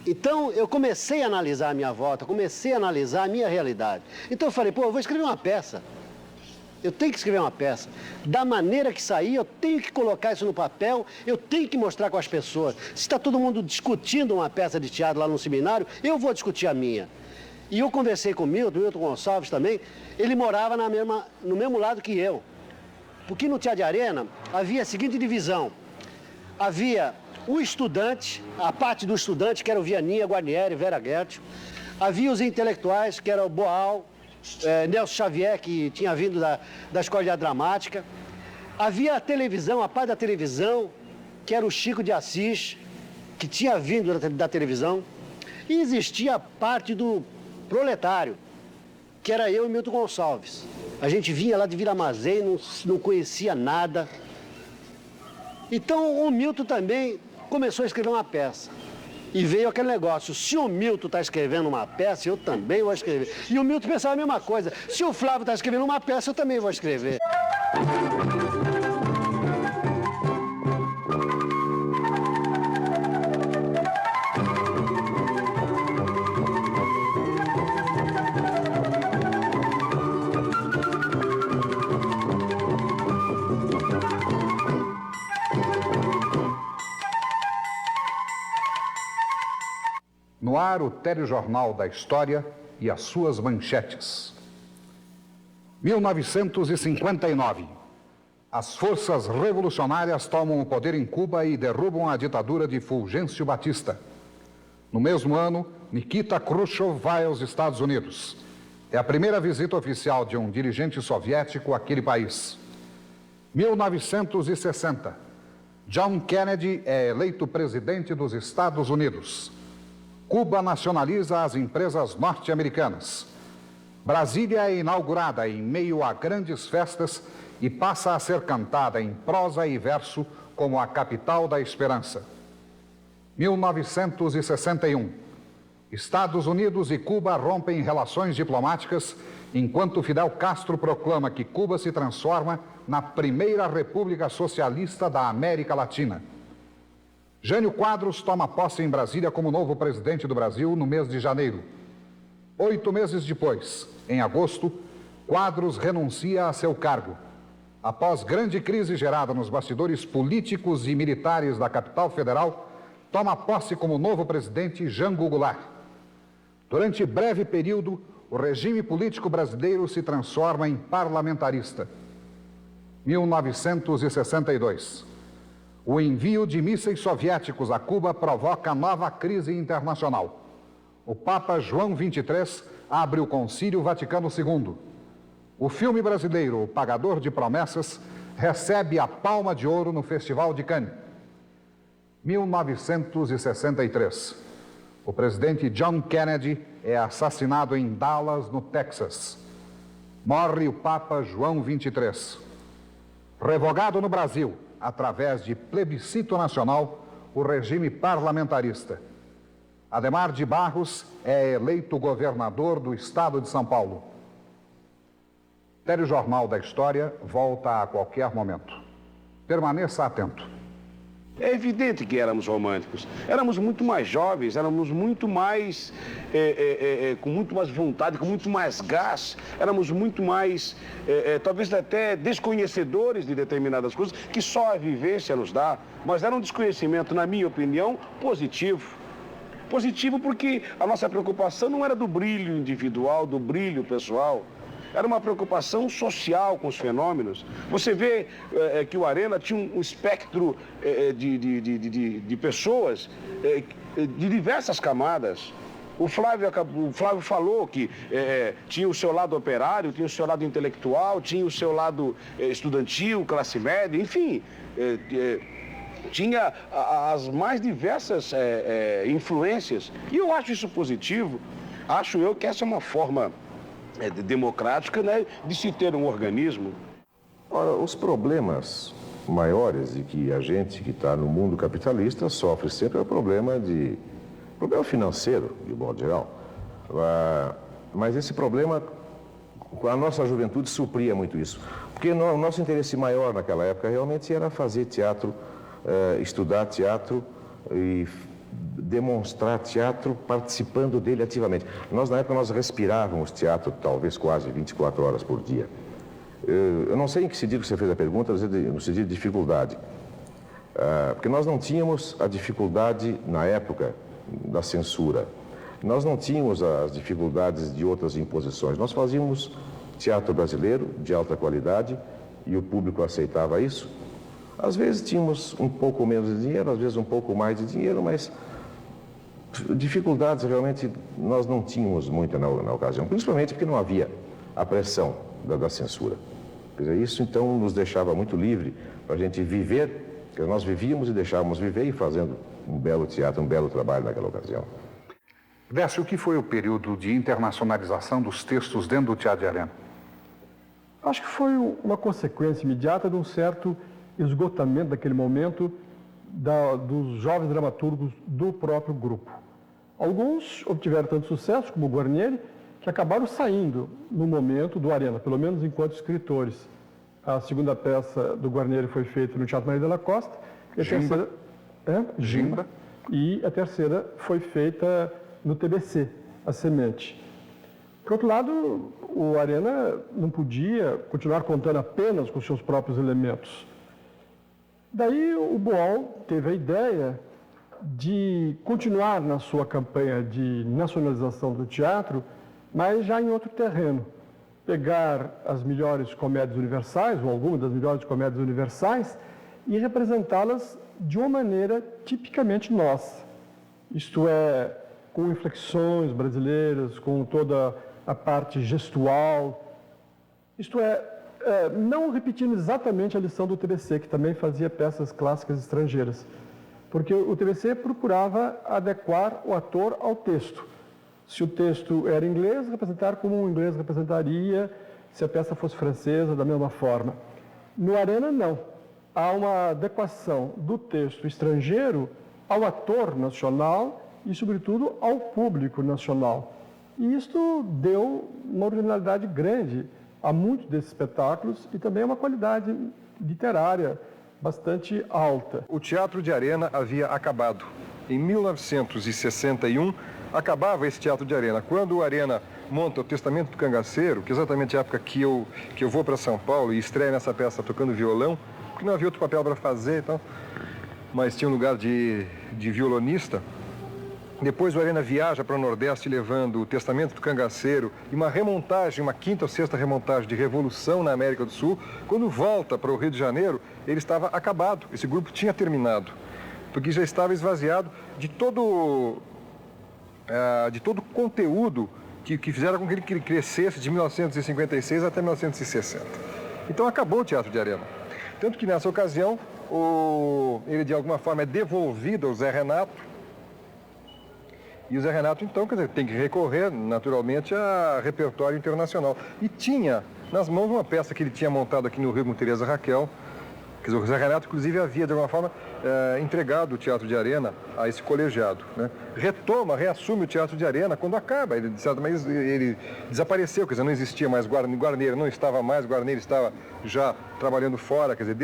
Então eu comecei a analisar a minha volta, comecei a analisar a minha realidade. Então eu falei, pô, eu vou escrever uma peça. Eu tenho que escrever uma peça. Da maneira que sair, eu tenho que colocar isso no papel, eu tenho que mostrar com as pessoas. Se está todo mundo discutindo uma peça de teatro lá no seminário, eu vou discutir a minha. E eu conversei com o Milton Gonçalves também, ele morava no mesmo lado que eu. Porque no Teatro de Arena havia a seguinte divisão. Havia o estudante, a parte do estudante, que era o Vianinha, Guarnieri, Vera Guertio. Havia os intelectuais, que era o Boal, Nelson Xavier, que tinha vindo da Escola de Arte Dramática. Havia a televisão, a parte da televisão, que era o Chico de Assis, que tinha vindo da televisão. E existia a parte do proletário, que era eu e Milton Gonçalves. A gente vinha lá de Vila Mazei, não conhecia nada. Então o Milton também começou a escrever uma peça. E veio aquele negócio, se o Milton está escrevendo uma peça, eu também vou escrever. E o Milton pensava a mesma coisa, se o Flávio está escrevendo uma peça, eu também vou escrever. No ar, o telejornal da história e as suas manchetes. 1959. As forças revolucionárias tomam o poder em Cuba e derrubam a ditadura de Fulgêncio Batista. No mesmo ano, Nikita Khrushchev vai aos Estados Unidos. É a primeira visita oficial de um dirigente soviético àquele país. 1960. John Kennedy é eleito presidente dos Estados Unidos. Cuba nacionaliza as empresas norte-americanas. Brasília é inaugurada em meio a grandes festas e passa a ser cantada em prosa e verso como a capital da esperança. 1961. Estados Unidos e Cuba rompem relações diplomáticas enquanto Fidel Castro proclama que Cuba se transforma na primeira república socialista da América Latina. Jânio Quadros toma posse em Brasília como novo presidente do Brasil no mês de janeiro. 8 meses depois, em agosto, Quadros renuncia a seu cargo. Após grande crise gerada nos bastidores políticos e militares da capital federal, toma posse como novo presidente Jango Goulart. Durante breve período, o regime político brasileiro se transforma em parlamentarista. 1962. O envio de mísseis soviéticos a Cuba provoca nova crise internacional. O Papa João XXIII abre o Concílio Vaticano II. O filme brasileiro O Pagador de Promessas recebe a Palma de Ouro no Festival de Cannes. 1963. O presidente John Kennedy é assassinado em Dallas, no Texas. Morre o Papa João XXIII. Revogado no Brasil, através de plebiscito nacional, o regime parlamentarista. Ademar de Barros é eleito governador do estado de São Paulo. O Telejornal da História volta a qualquer momento. Permaneça atento. É evidente que éramos românticos. Éramos muito mais jovens, éramos muito mais, com muito mais vontade, com muito mais gás. Éramos muito mais, talvez até desconhecedores de determinadas coisas que só a vivência nos dá. Mas era um desconhecimento, na minha opinião, positivo. Positivo porque a nossa preocupação não era do brilho individual, do brilho pessoal. Era uma preocupação social com os fenômenos. Você vê que o Arena tinha um espectro de pessoas de diversas camadas. O Flávio falou que tinha o seu lado operário, tinha o seu lado intelectual, tinha o seu lado estudantil, classe média, enfim. Tinha as mais diversas influências. E eu acho isso positivo. Acho eu que essa é uma forma democrática, né, de se ter um organismo. Ora, os problemas maiores e que a gente que está no mundo capitalista sofre sempre é o problema financeiro, de modo geral. Mas esse problema, a nossa juventude supria muito isso. Porque o nosso interesse maior naquela época realmente era fazer teatro, estudar teatro e demonstrar teatro participando dele ativamente. Na época, nós respirávamos teatro talvez quase 24 horas por dia. Eu não sei em que sentido que você fez a pergunta, no sentido de dificuldade. Porque nós não tínhamos a dificuldade, na época da censura. Nós não tínhamos as dificuldades de outras imposições. Nós fazíamos teatro brasileiro, de alta qualidade, e o público aceitava isso. Às vezes tínhamos um pouco menos de dinheiro, às vezes um pouco mais de dinheiro, mas dificuldades realmente nós não tínhamos muita na ocasião, principalmente porque não havia a pressão da censura. Quer dizer, isso então nos deixava muito livre para a gente viver, porque nós vivíamos e deixávamos viver e fazendo um belo teatro, um belo trabalho naquela ocasião. Décio, o que foi o período de internacionalização dos textos dentro do Teatro de Arena? Acho que foi uma consequência imediata de um certo esgotamento daquele momento dos jovens dramaturgos do próprio grupo. Alguns obtiveram tanto sucesso, como o Guarnieri, que acabaram saindo no momento do Arena, pelo menos enquanto escritores. A segunda peça do Guarnieri foi feita no Teatro Maria de la Costa. Gimba. E a terceira foi feita no TBC, A Semente. Por outro lado, o Arena não podia continuar contando apenas com seus próprios elementos. Daí o Boal teve a ideia de continuar na sua campanha de nacionalização do teatro, mas já em outro terreno. Pegar as melhores comédias universais, ou algumas das melhores comédias universais, e representá-las de uma maneira tipicamente nossa. Isto é, com inflexões brasileiras, com toda a parte gestual. Isto é, não repetindo exatamente a lição do TBC, que também fazia peças clássicas estrangeiras. Porque o TBC procurava adequar o ator ao texto. Se o texto era inglês, representar como um inglês representaria, se a peça fosse francesa, da mesma forma. No Arena, não. Há uma adequação do texto estrangeiro ao ator nacional e, sobretudo, ao público nacional. E isto deu uma originalidade grande a muitos desses espetáculos e também uma qualidade literária bastante alta. O Teatro de Arena havia acabado. Em 1961, acabava esse Teatro de Arena. Quando o Arena monta o Testamento do Cangaceiro, que é exatamente a época que eu vou para São Paulo e estreio nessa peça tocando violão, porque não havia outro papel para fazer, então, mas tinha um lugar de violonista. Depois o Arena viaja para o Nordeste levando o Testamento do Cangaceiro e uma remontagem, uma quinta ou sexta remontagem de Revolução na América do Sul. Quando volta para o Rio de Janeiro, ele estava acabado, esse grupo tinha terminado, porque já estava esvaziado de todo o conteúdo que fizeram com que ele crescesse de 1956 até 1960. Então acabou o Teatro de Arena. Tanto que nessa ocasião, ele de alguma forma é devolvido ao Zé Renato. E o Zé Renato, então, quer dizer, tem que recorrer, naturalmente, a repertório internacional. E tinha nas mãos uma peça que ele tinha montado aqui no Rio com Teresa Raquel. Quer dizer, o Zé Renato, inclusive, havia, de alguma forma, entregado o Teatro de Arena a esse colegiado, né? Reassume o Teatro de Arena quando acaba. Ele, de certa maneira, ele desapareceu, quer dizer, não existia mais Guarneiro, não estava mais, Guarneiro estava já trabalhando fora, quer dizer,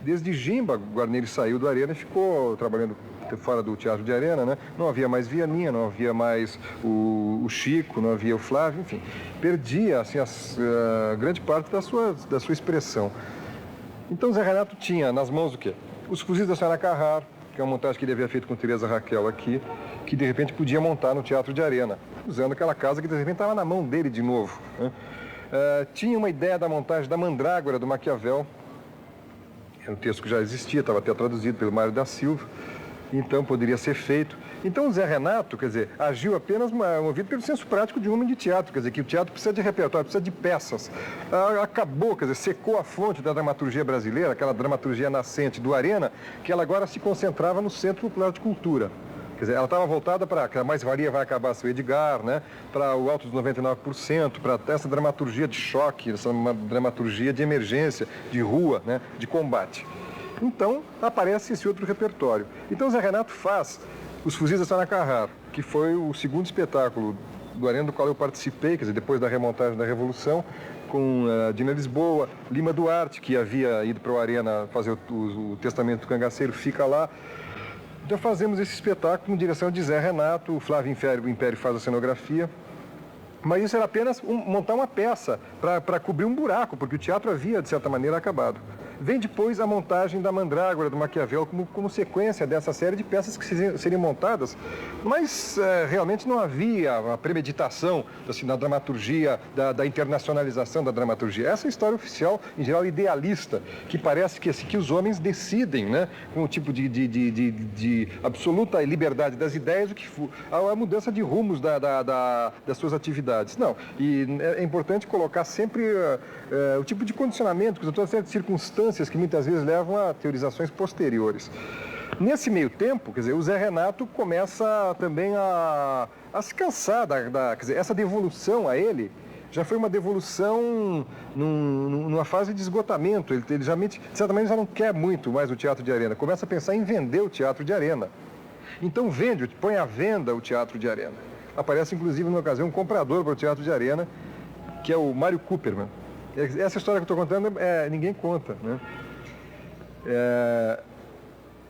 desde Gimba, Guarneiro saiu do Arena e ficou trabalhando fora do Teatro de Arena, né? Não havia mais Vianinha, não havia mais o Chico, não havia o Flávio, enfim. Perdia, assim, grande parte da sua expressão. Então, Zé Renato tinha nas mãos o quê? Os Fuzis da Senhora Carraro, que é uma montagem que ele havia feito com Teresa Raquel aqui, que de repente podia montar no Teatro de Arena, usando aquela casa que de repente estava na mão dele de novo, né? Tinha uma ideia da montagem da Mandrágora, do Maquiavel. Era um texto que já existia, estava até traduzido pelo Mário da Silva. Então poderia ser feito. Então o Zé Renato, quer dizer, agiu apenas movido pelo senso prático de um homem de teatro, quer dizer, que o teatro precisa de repertório, precisa de peças. Acabou, quer dizer, secou a fonte da dramaturgia brasileira, aquela dramaturgia nascente do Arena, que ela agora se concentrava no Centro Popular de Cultura. Quer dizer, ela estava voltada para a mais-valia vai acabar seu Edgar, né? Para o alto dos 99%, para essa dramaturgia de choque, essa dramaturgia de emergência, de rua, né? De combate. Então, aparece esse outro repertório. Então, Zé Renato faz Os Fuzis da Senhora Carraro, que foi o segundo espetáculo do Arena do qual eu participei, quer dizer, depois da remontagem da Revolução, com Dina Lisboa, Lima Duarte, que havia ido para o Arena fazer o Testamento do Cangaceiro, fica lá. Então, fazemos esse espetáculo com direção de Zé Renato, o Flávio Império faz a cenografia. Mas isso era apenas montar uma peça para cobrir um buraco, porque o teatro havia, de certa maneira, acabado. Vem depois a montagem da Mandrágora, do Maquiavel, como sequência dessa série de peças que seriam montadas, mas realmente não havia a premeditação assim, da dramaturgia, da internacionalização da dramaturgia. Essa é a história oficial, em geral, idealista, que parece que os homens decidem, né, com um tipo de absoluta liberdade das ideias, a mudança de rumos das suas atividades. Não, e é importante colocar sempre o tipo de condicionamento, que todas as circunstâncias que muitas vezes levam a teorizações posteriores. Nesse meio tempo, quer dizer, o Zé Renato começa também a se cansar quer dizer, essa devolução a ele já foi uma devolução numa fase de esgotamento. Ele já, de certa maneira, já não quer muito mais o Teatro de Arena. Começa a pensar em vender o Teatro de Arena. Então põe à venda o Teatro de Arena. Aparece, inclusive, numa ocasião, um comprador para o Teatro de Arena, que é o Mário Cooperman. Essa história que eu estou contando, ninguém conta, né?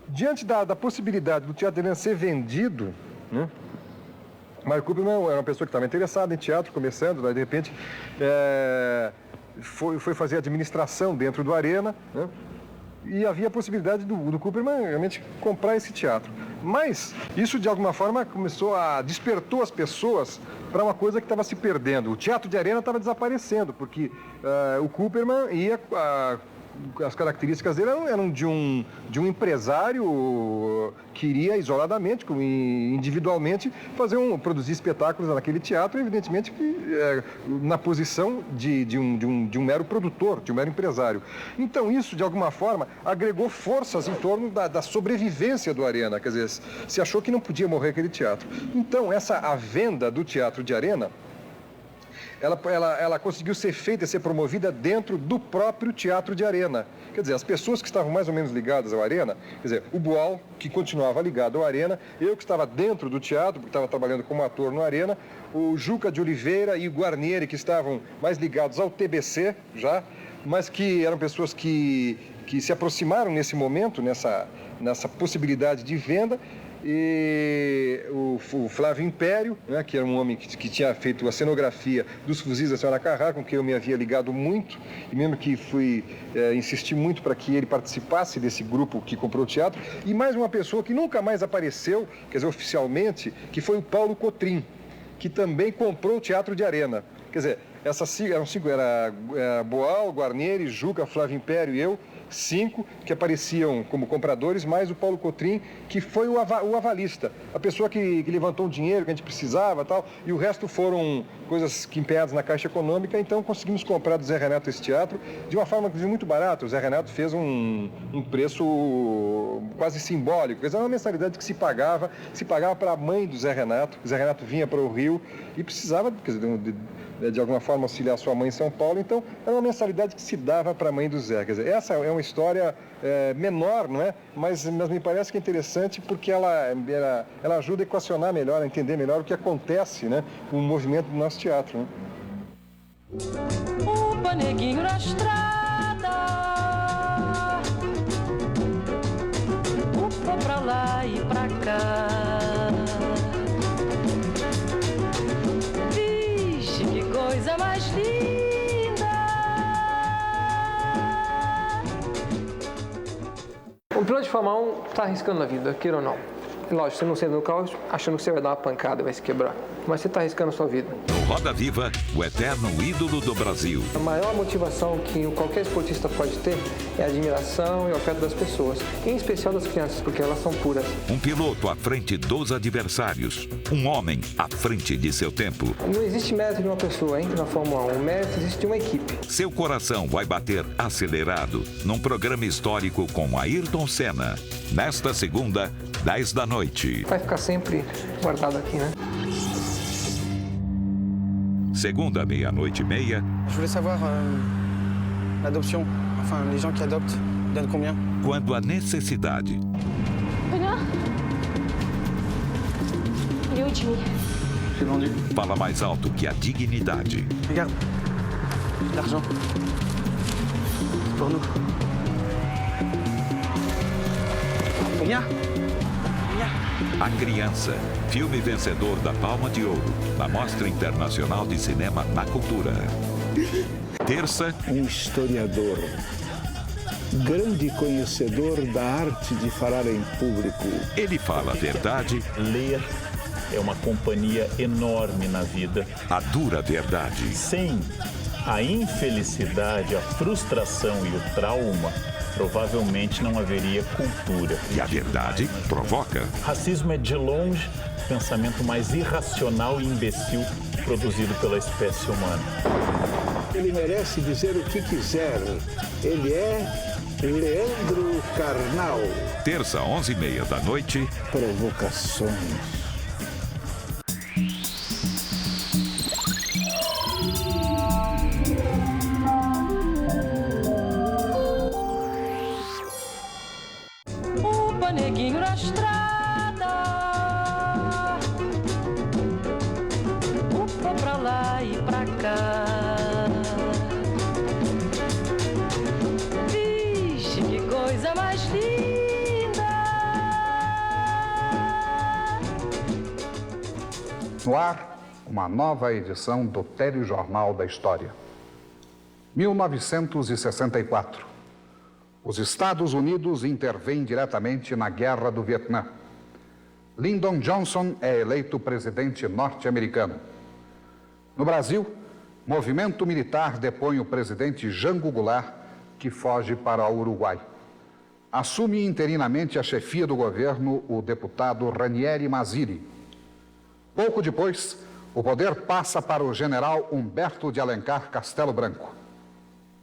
Diante da possibilidade do Teatro de Arena ser vendido, né? Mário Cooperman era uma pessoa que estava interessada em teatro, começando, daí, de repente, foi fazer administração dentro do Arena, né? E havia a possibilidade do Cooperman realmente comprar esse teatro. Mas isso, de alguma forma, despertou as pessoas para uma coisa que estava se perdendo. O Teatro de Arena estava desaparecendo, porque o Cooperman ia... as características dele eram de um empresário que iria isoladamente, individualmente, produzir espetáculos naquele teatro, evidentemente na posição de um mero produtor, de um mero empresário. Então isso, de alguma forma, agregou forças em torno da sobrevivência do Arena, quer dizer, se achou que não podia morrer aquele teatro. Então a venda do Teatro de Arena, ela conseguiu ser feita, ser promovida dentro do próprio Teatro de Arena. Quer dizer, as pessoas que estavam mais ou menos ligadas ao Arena, quer dizer, o Boal, que continuava ligado ao Arena, eu que estava dentro do teatro, porque estava trabalhando como ator no Arena, o Juca de Oliveira e o Guarnieri, que estavam mais ligados ao TBC já, mas que eram pessoas que se aproximaram nesse momento, nessa possibilidade de venda, e o Flávio Império, né, que era um homem que tinha feito a cenografia dos Fuzis da Senhora Carrá, com quem eu me havia ligado muito, e mesmo que insisti muito para que ele participasse desse grupo que comprou o teatro, e mais uma pessoa que nunca mais apareceu, quer dizer, oficialmente, que foi o Paulo Cotrim, que também comprou o Teatro de Arena. Quer dizer, eram 5, era Boal, Guarnieri, Juca, Flávio Império e eu, 5 que apareciam como compradores, mais o Paulo Cotrim, que foi o avalista, a pessoa que levantou o dinheiro que a gente precisava, tal, e o resto foram coisas que empenhadas na Caixa Econômica. Então conseguimos comprar do Zé Renato esse teatro de uma forma muito barata. O Zé Renato fez um preço quase simbólico, quer dizer, uma mensalidade que se pagava para a mãe do Zé Renato. O Zé Renato vinha para o Rio e precisava, quer dizer, de alguma forma auxiliar sua mãe em São Paulo, então era uma mensalidade que se dava para a mãe do Zé. Quer dizer, essa é uma história menor, não é? Mas me parece que é interessante porque ela ajuda a equacionar melhor, a entender melhor o que acontece, né, com o movimento do nosso teatro. Né? Opa, neguinho na estrada, opa, pra lá e pra cá. Coisa mais linda. Um piloto de Fórmula 1 está arriscando a vida, queira ou não. Lógico, você não senta no carro achando que você vai dar uma pancada e vai se quebrar. Mas você está arriscando a sua vida. No Roda Viva, o eterno ídolo do Brasil. A maior motivação que qualquer esportista pode ter é a admiração e o afeto das pessoas. Em especial das crianças, porque elas são puras. Um piloto à frente dos adversários. Um homem à frente de seu tempo. Não existe mérito de uma pessoa, hein, na Fórmula 1. O mérito existe de uma equipe. Seu coração vai bater acelerado num programa histórico com Ayrton Senna. Nesta segunda, 10 da noite. Vai ficar sempre guardado aqui, né? Segunda, 00h30. Je voulais savoir l'adoption. Enfin, les gens qui adoptent donnent combien? Quando a necessidade. Renan? Il est où, Jimmy? J'ai vendu. Fala mais alto que a dignidade. Regarde. L'argent. C'est pour nous. Viens. A Criança, filme vencedor da Palma de Ouro, na Mostra Internacional de Cinema na Cultura. Terça, um historiador, grande conhecedor da arte de falar em público. Ele fala a verdade. Ler é uma companhia enorme na vida. A dura verdade. Sem a infelicidade, a frustração e o trauma, provavelmente não haveria cultura. E a verdade provoca. Racismo é, de longe, o pensamento mais irracional e imbecil produzido pela espécie humana. Ele merece dizer o que quiser. Ele é Leandro Carnal. Terça, 11h30 da noite. Provocações. Neguinho na estrada, upa, pra lá e pra cá. Vixe, que coisa mais linda. No ar, uma nova edição do Telejornal da História. 1964. Os Estados Unidos intervêm diretamente na Guerra do Vietnã. Lyndon Johnson é eleito presidente norte-americano. No Brasil, movimento militar depõe o presidente Jango Goulart, que foge para o Uruguai. Assume interinamente a chefia do governo o deputado Ranieri Mazzilli. Pouco depois, o poder passa para o general Humberto de Alencar Castelo Branco.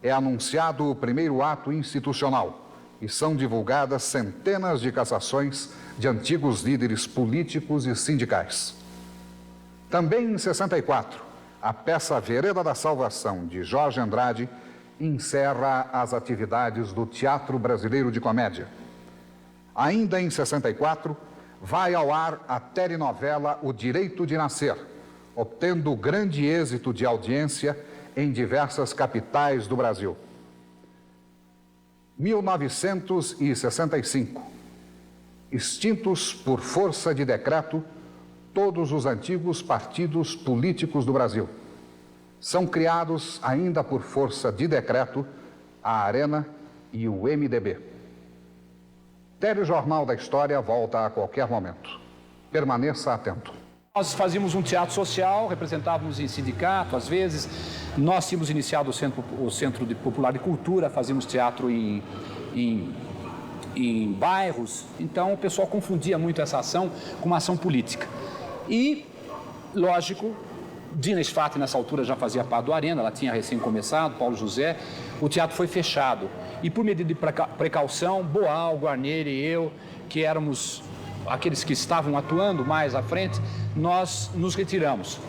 É anunciado o primeiro ato institucional e são divulgadas centenas de cassações de antigos líderes políticos e sindicais. Também em 64, a peça Vereda da Salvação, de Jorge Andrade, encerra as atividades do Teatro Brasileiro de Comédia. Ainda em 64, vai ao ar a telenovela O Direito de Nascer, obtendo grande êxito de audiência em diversas capitais do Brasil. 1965. extintos por força de decreto todos os antigos partidos políticos do Brasil. São criados ainda por força de decreto a Arena e o MDB. Telejornal da História volta a qualquer momento. Permaneça atento. Nós fazíamos um teatro social, representávamos em sindicato, às vezes. Nós tínhamos iniciado o Centro Popular de Cultura, fazíamos teatro em bairros. Então, o pessoal confundia muito essa ação com uma ação política. E, lógico, Dina Sfati, nessa altura, já fazia parte do Arena, ela tinha recém começado, Paulo José. O teatro foi fechado. E, por medida de precaução, Boal, Guarneri e eu, que éramos aqueles que estavam atuando mais à frente, nós nos retiramos.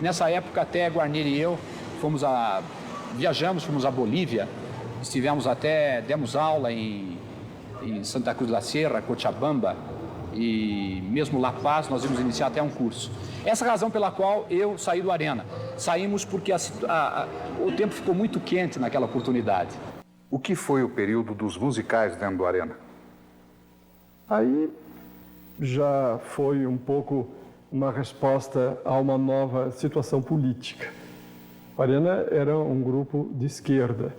Nessa época, até Guarneri e eu viajamos, fomos à Bolívia, demos aula em Santa Cruz da Sierra, Cochabamba e mesmo La Paz, nós íamos iniciar até um curso. Essa é a razão pela qual eu saí do Arena. Saímos porque o tempo ficou muito quente naquela oportunidade. O que foi o período dos musicais dentro do Arena? Aí já foi um pouco uma resposta a uma nova situação política. O Arena era um grupo de esquerda.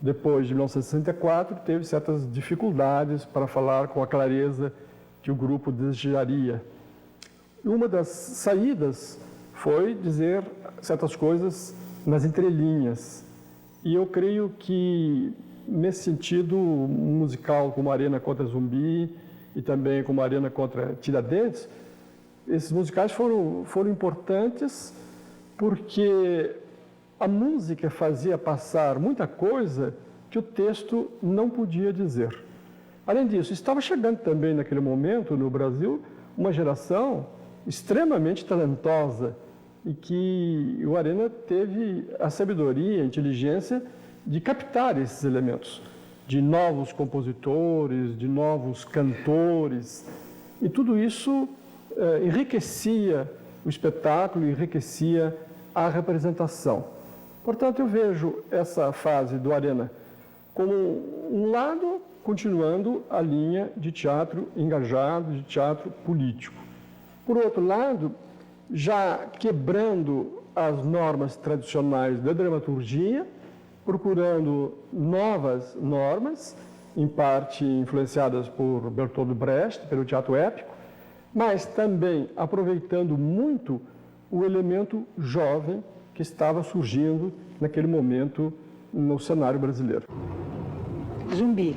Depois de 1964, teve certas dificuldades para falar com a clareza que o grupo desejaria. E uma das saídas foi dizer certas coisas nas entrelinhas. E eu creio que, nesse sentido, um musical como Arena contra Zumbi e também como Arena contra Tiradentes, esses musicais foram importantes porque a música fazia passar muita coisa que o texto não podia dizer. Além disso, estava chegando também naquele momento no Brasil uma geração extremamente talentosa e que o Arena teve a sabedoria, a inteligência de captar esses elementos, de novos compositores, de novos cantores, e tudo isso enriquecia o espetáculo, enriquecia a representação. Portanto, eu vejo essa fase do Arena como um lado continuando a linha de teatro engajado, de teatro político. Por outro lado, já quebrando as normas tradicionais da dramaturgia, procurando novas normas, em parte influenciadas por Bertolt Brecht, pelo teatro épico, mas também aproveitando muito o elemento jovem que estava surgindo naquele momento no cenário brasileiro. Zumbi.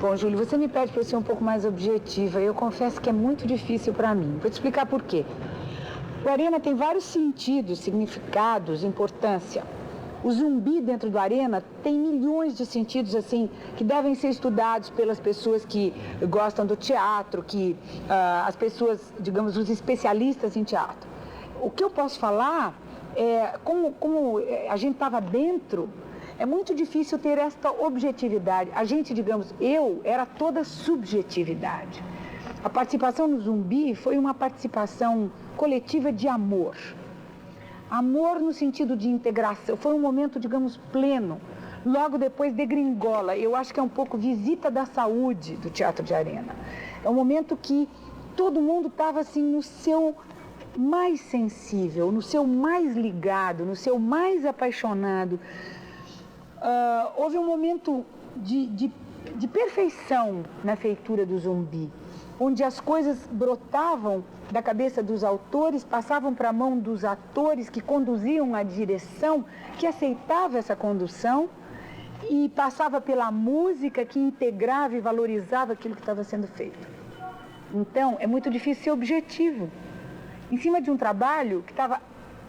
Bom, Júlio, você me pede para eu ser um pouco mais objetiva. Eu confesso que é muito difícil para mim. Vou te explicar por quê. O Arena tem vários sentidos, significados, importância. O Zumbi dentro do Arena tem milhões de sentidos assim que devem ser estudados pelas pessoas que gostam do teatro, as pessoas, digamos, os especialistas em teatro. O que eu posso falar é como a gente estava dentro. É muito difícil ter esta objetividade. A gente, digamos, era toda subjetividade. A participação no Zumbi foi uma participação coletiva de amor. Amor no sentido de integração. Foi um momento, digamos, pleno. Logo depois degringola. Eu acho que é um pouco visita da saúde do Teatro de Arena. É um momento que todo mundo estava assim no seu mais sensível, no seu mais ligado, no seu mais apaixonado. Houve um momento de perfeição na feitura do Zumbi, onde as coisas brotavam da cabeça dos autores, passavam para a mão dos atores que conduziam a direção, que aceitava essa condução e passava pela música que integrava e valorizava aquilo que estava sendo feito. Então, é muito difícil ser objetivo, em cima de um trabalho que estava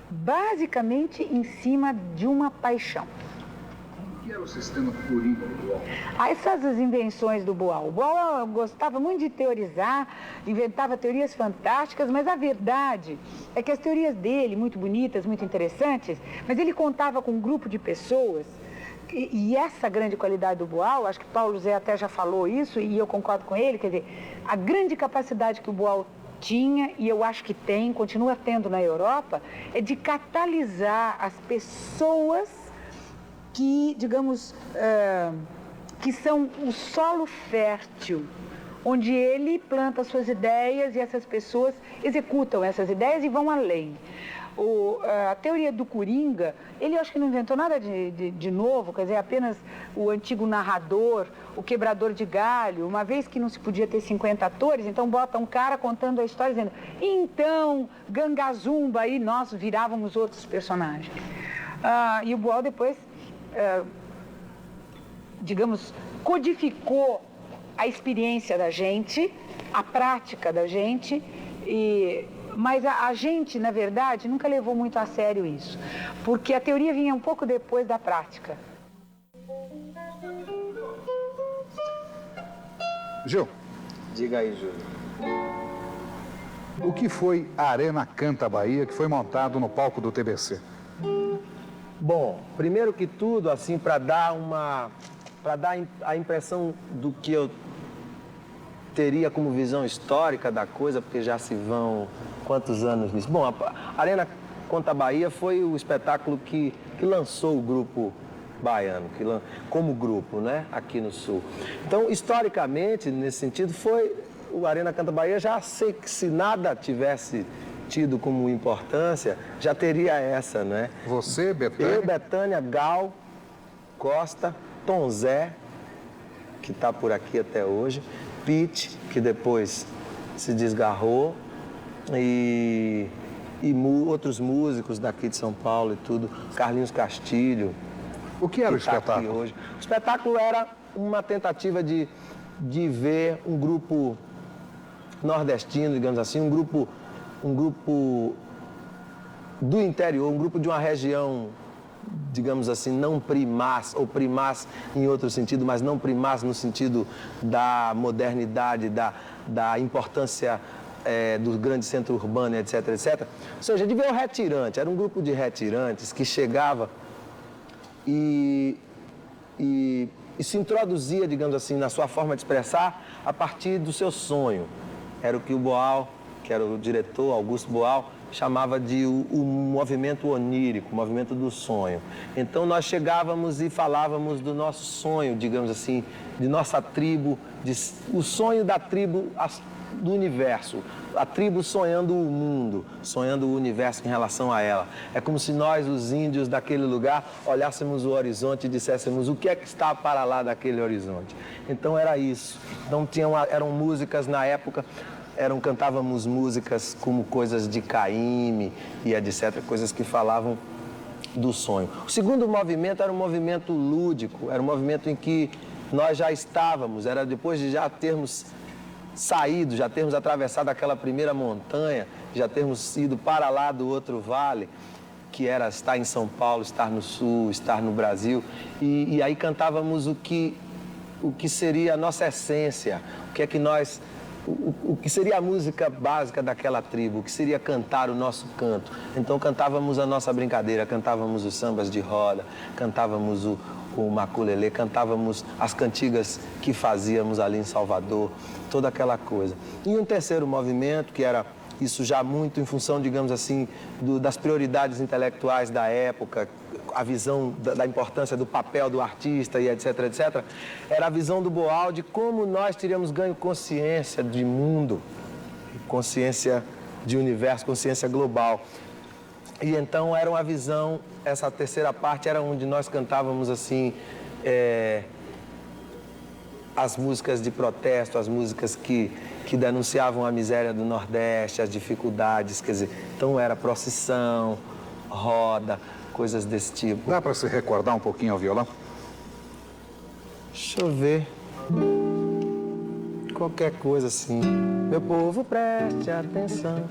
basicamente em cima de uma paixão. O que era o sistema Turing do Boal? Essas as invenções do Boal. O Boal gostava muito de teorizar, inventava teorias fantásticas, mas a verdade é que as teorias dele, muito bonitas, muito interessantes, mas ele contava com um grupo de pessoas, e essa grande qualidade do Boal, acho que Paulo Zé até já falou isso, e eu concordo com ele, quer dizer, a grande capacidade que o Boal tinha, e eu acho que tem, continua tendo na Europa, é de catalisar as pessoas que, digamos, que são o solo fértil, onde ele planta suas ideias e essas pessoas executam essas ideias e vão além. A teoria do Coringa, ele acho que não inventou nada de novo, quer dizer, apenas o antigo narrador, o quebrador de galho, uma vez que não se podia ter 50 atores, então bota um cara contando a história dizendo, então, Gangazumba, e nós virávamos outros personagens. E o Boal depois, digamos, codificou a experiência da gente, a prática da gente, mas a gente, na verdade, nunca levou muito a sério isso, porque a teoria vinha um pouco depois da prática. Gil. Diga aí, Júlio. O que foi a Arena Canta Bahia, que foi montado no palco do TBC? Bom, primeiro que tudo, assim, para dar a impressão do que eu teria como visão histórica da coisa, porque já se vão quantos anos nisso? Bom, a Arena Canta Bahia foi o espetáculo que lançou o grupo baiano, como grupo, né, aqui no Sul. Então, historicamente, nesse sentido, foi o Arena Canta Bahia, já sei que se nada tivesse tido como importância, já teria essa, né? Você, Betânia? Eu, Betânia, Gal, Costa, Tom Zé, que está por aqui até hoje, Pete, que depois se desgarrou, e outros músicos daqui de São Paulo e tudo, Carlinhos Castilho. O que era o espetáculo? Hoje. O espetáculo era uma tentativa de ver um grupo nordestino, digamos assim, um grupo do interior, um grupo de uma região, digamos assim, não primaz, ou primaz em outro sentido, mas não primaz no sentido da modernidade, da importância do grande centro urbano, etc, etc. Ou seja, de ver o retirante, era um grupo de retirantes que chegava e se introduzia, digamos assim, na sua forma de expressar a partir do seu sonho. Era o que o Boal, que era o diretor, Augusto Boal, chamava de o movimento onírico, o movimento do sonho. Então nós chegávamos e falávamos do nosso sonho, digamos assim, de nossa tribo, o sonho da tribo do universo, a tribo sonhando o mundo, sonhando o universo em relação a ela. É como se nós, os índios daquele lugar, olhássemos o horizonte e disséssemos o que é que está para lá daquele horizonte. Então era isso. Então eram músicas na época, cantávamos músicas como coisas de Caymmi e etc, coisas que falavam do sonho. O segundo movimento era um movimento lúdico, era um movimento em que nós já estávamos, era depois de já termos saído, já termos atravessado aquela primeira montanha, já termos ido para lá do outro vale, que era estar em São Paulo, estar no Sul, estar no Brasil, e aí cantávamos o que seria a nossa essência, o que seria a música básica daquela tribo, o que seria cantar o nosso canto. Então cantávamos a nossa brincadeira, cantávamos os sambas de roda, cantávamos o maculelê, cantávamos as cantigas que fazíamos ali em Salvador, toda aquela coisa. E um terceiro movimento, que era isso já muito em função, digamos assim, das prioridades intelectuais da época, a visão da importância do papel do artista e etc, etc, era a visão do Boal de como nós teríamos ganho consciência de mundo, consciência de universo, consciência global. E então era uma visão, essa terceira parte era onde nós cantávamos assim, as músicas de protesto, as músicas que denunciavam a miséria do Nordeste, as dificuldades, quer dizer, então era procissão, roda, coisas desse tipo. Dá para se recordar um pouquinho ao violão? Deixa eu ver. Qualquer coisa assim. Meu povo, preste atenção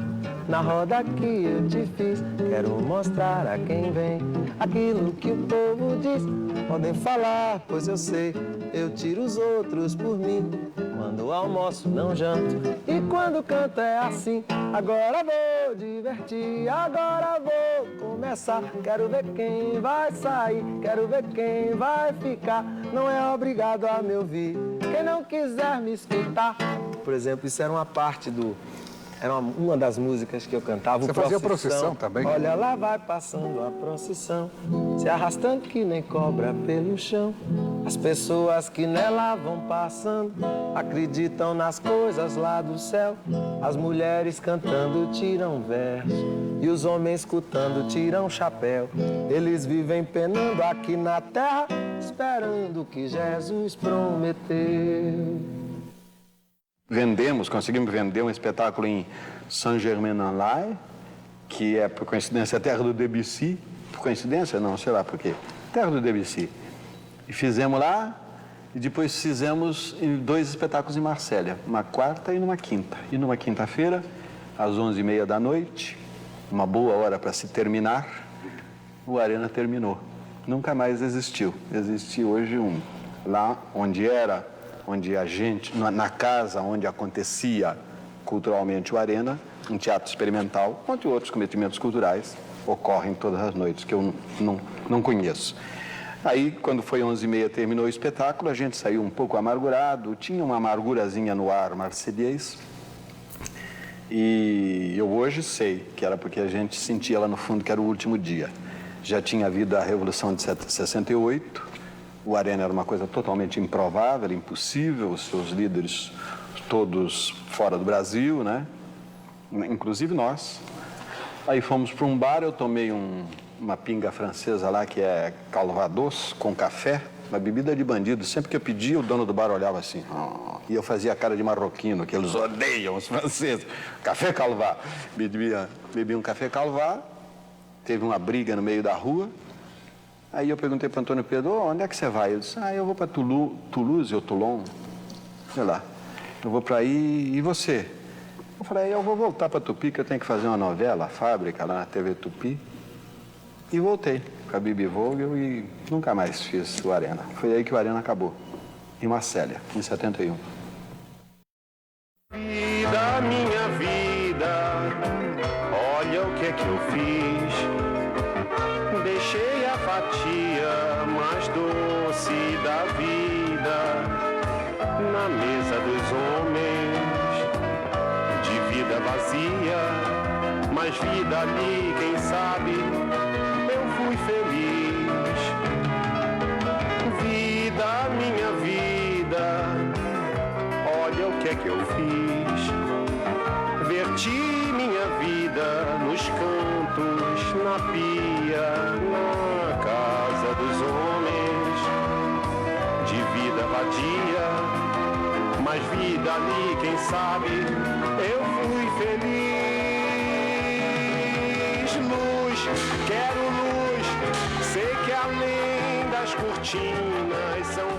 na roda que eu te fiz. Quero mostrar a quem vem aquilo que o povo diz. Podem falar, pois eu sei, eu tiro os outros por mim. Quando almoço, não janto, e quando canto é assim. Agora vou divertir, agora vou começar. Quero ver quem vai sair, quero ver quem vai ficar. Não é obrigado a me ouvir, quem não quiser me escutar. Por exemplo, isso era uma parte Era uma das músicas que eu cantava. Você fazia procissão também? Olha lá vai passando a procissão, se arrastando que nem cobra pelo chão. As pessoas que nela vão passando acreditam nas coisas lá do céu. As mulheres cantando tiram verso e os homens escutando tiram chapéu. Eles vivem penando aqui na terra, esperando o que Jesus prometeu. Conseguimos vender um espetáculo em Saint-Germain-en-Laye, que é, por coincidência, a terra do Debussy. Por coincidência? Não, sei lá por quê. Terra do Debussy. E fizemos lá, e depois fizemos 2 espetáculos em Marsella, uma quarta e numa quinta. E numa quinta-feira, às 11h30 da noite, uma boa hora para se terminar, o Arena terminou. Nunca mais existiu. Existe hoje lá onde a gente, na casa onde acontecia culturalmente o Arena, um teatro experimental, onde outros cometimentos culturais ocorrem todas as noites, que eu não conheço. Aí, quando foi 11h30, terminou o espetáculo, a gente saiu um pouco amargurado, tinha uma amargurazinha no ar marselhês, e eu hoje sei que era porque a gente sentia lá no fundo que era o último dia. Já tinha havido a Revolução de 68, o Arena era uma coisa totalmente improvável, impossível, os seus líderes todos fora do Brasil, né? Inclusive nós. Aí fomos para um bar, eu tomei uma pinga francesa lá, que é Calvados, com café, uma bebida de bandido. Sempre que eu pedia, o dono do bar olhava assim, e eu fazia a cara de marroquino, que eles odeiam, os franceses. Café Calvat. Bebi um café Calvat, teve uma briga no meio da rua. Aí eu perguntei para Antônio Pedro, onde é que você vai? Ele disse, eu vou para Toulouse ou Toulon, sei lá. Eu vou para aí, e você? Eu falei, eu vou voltar para Tupi, que eu tenho que fazer uma novela, a Fábrica, lá na TV Tupi. E voltei com a Bibi Vogel e nunca mais fiz o Arena. Foi aí que o Arena acabou, em Marsella, em 71. Vida, minha vida, olha o que é que eu fiz. Deixei a fatia mais doce da vida na mesa dos homens, de vida vazia, mas vida ali, quem sabe, eu fui feliz. Vida, minha vida, olha o que é que eu fiz. Verti minha vida nos cantos, na pia, na casa dos homens, de vida vadia, mas vida ali, quem sabe, eu fui feliz. Luz, quero luz, sei que além das cortinas são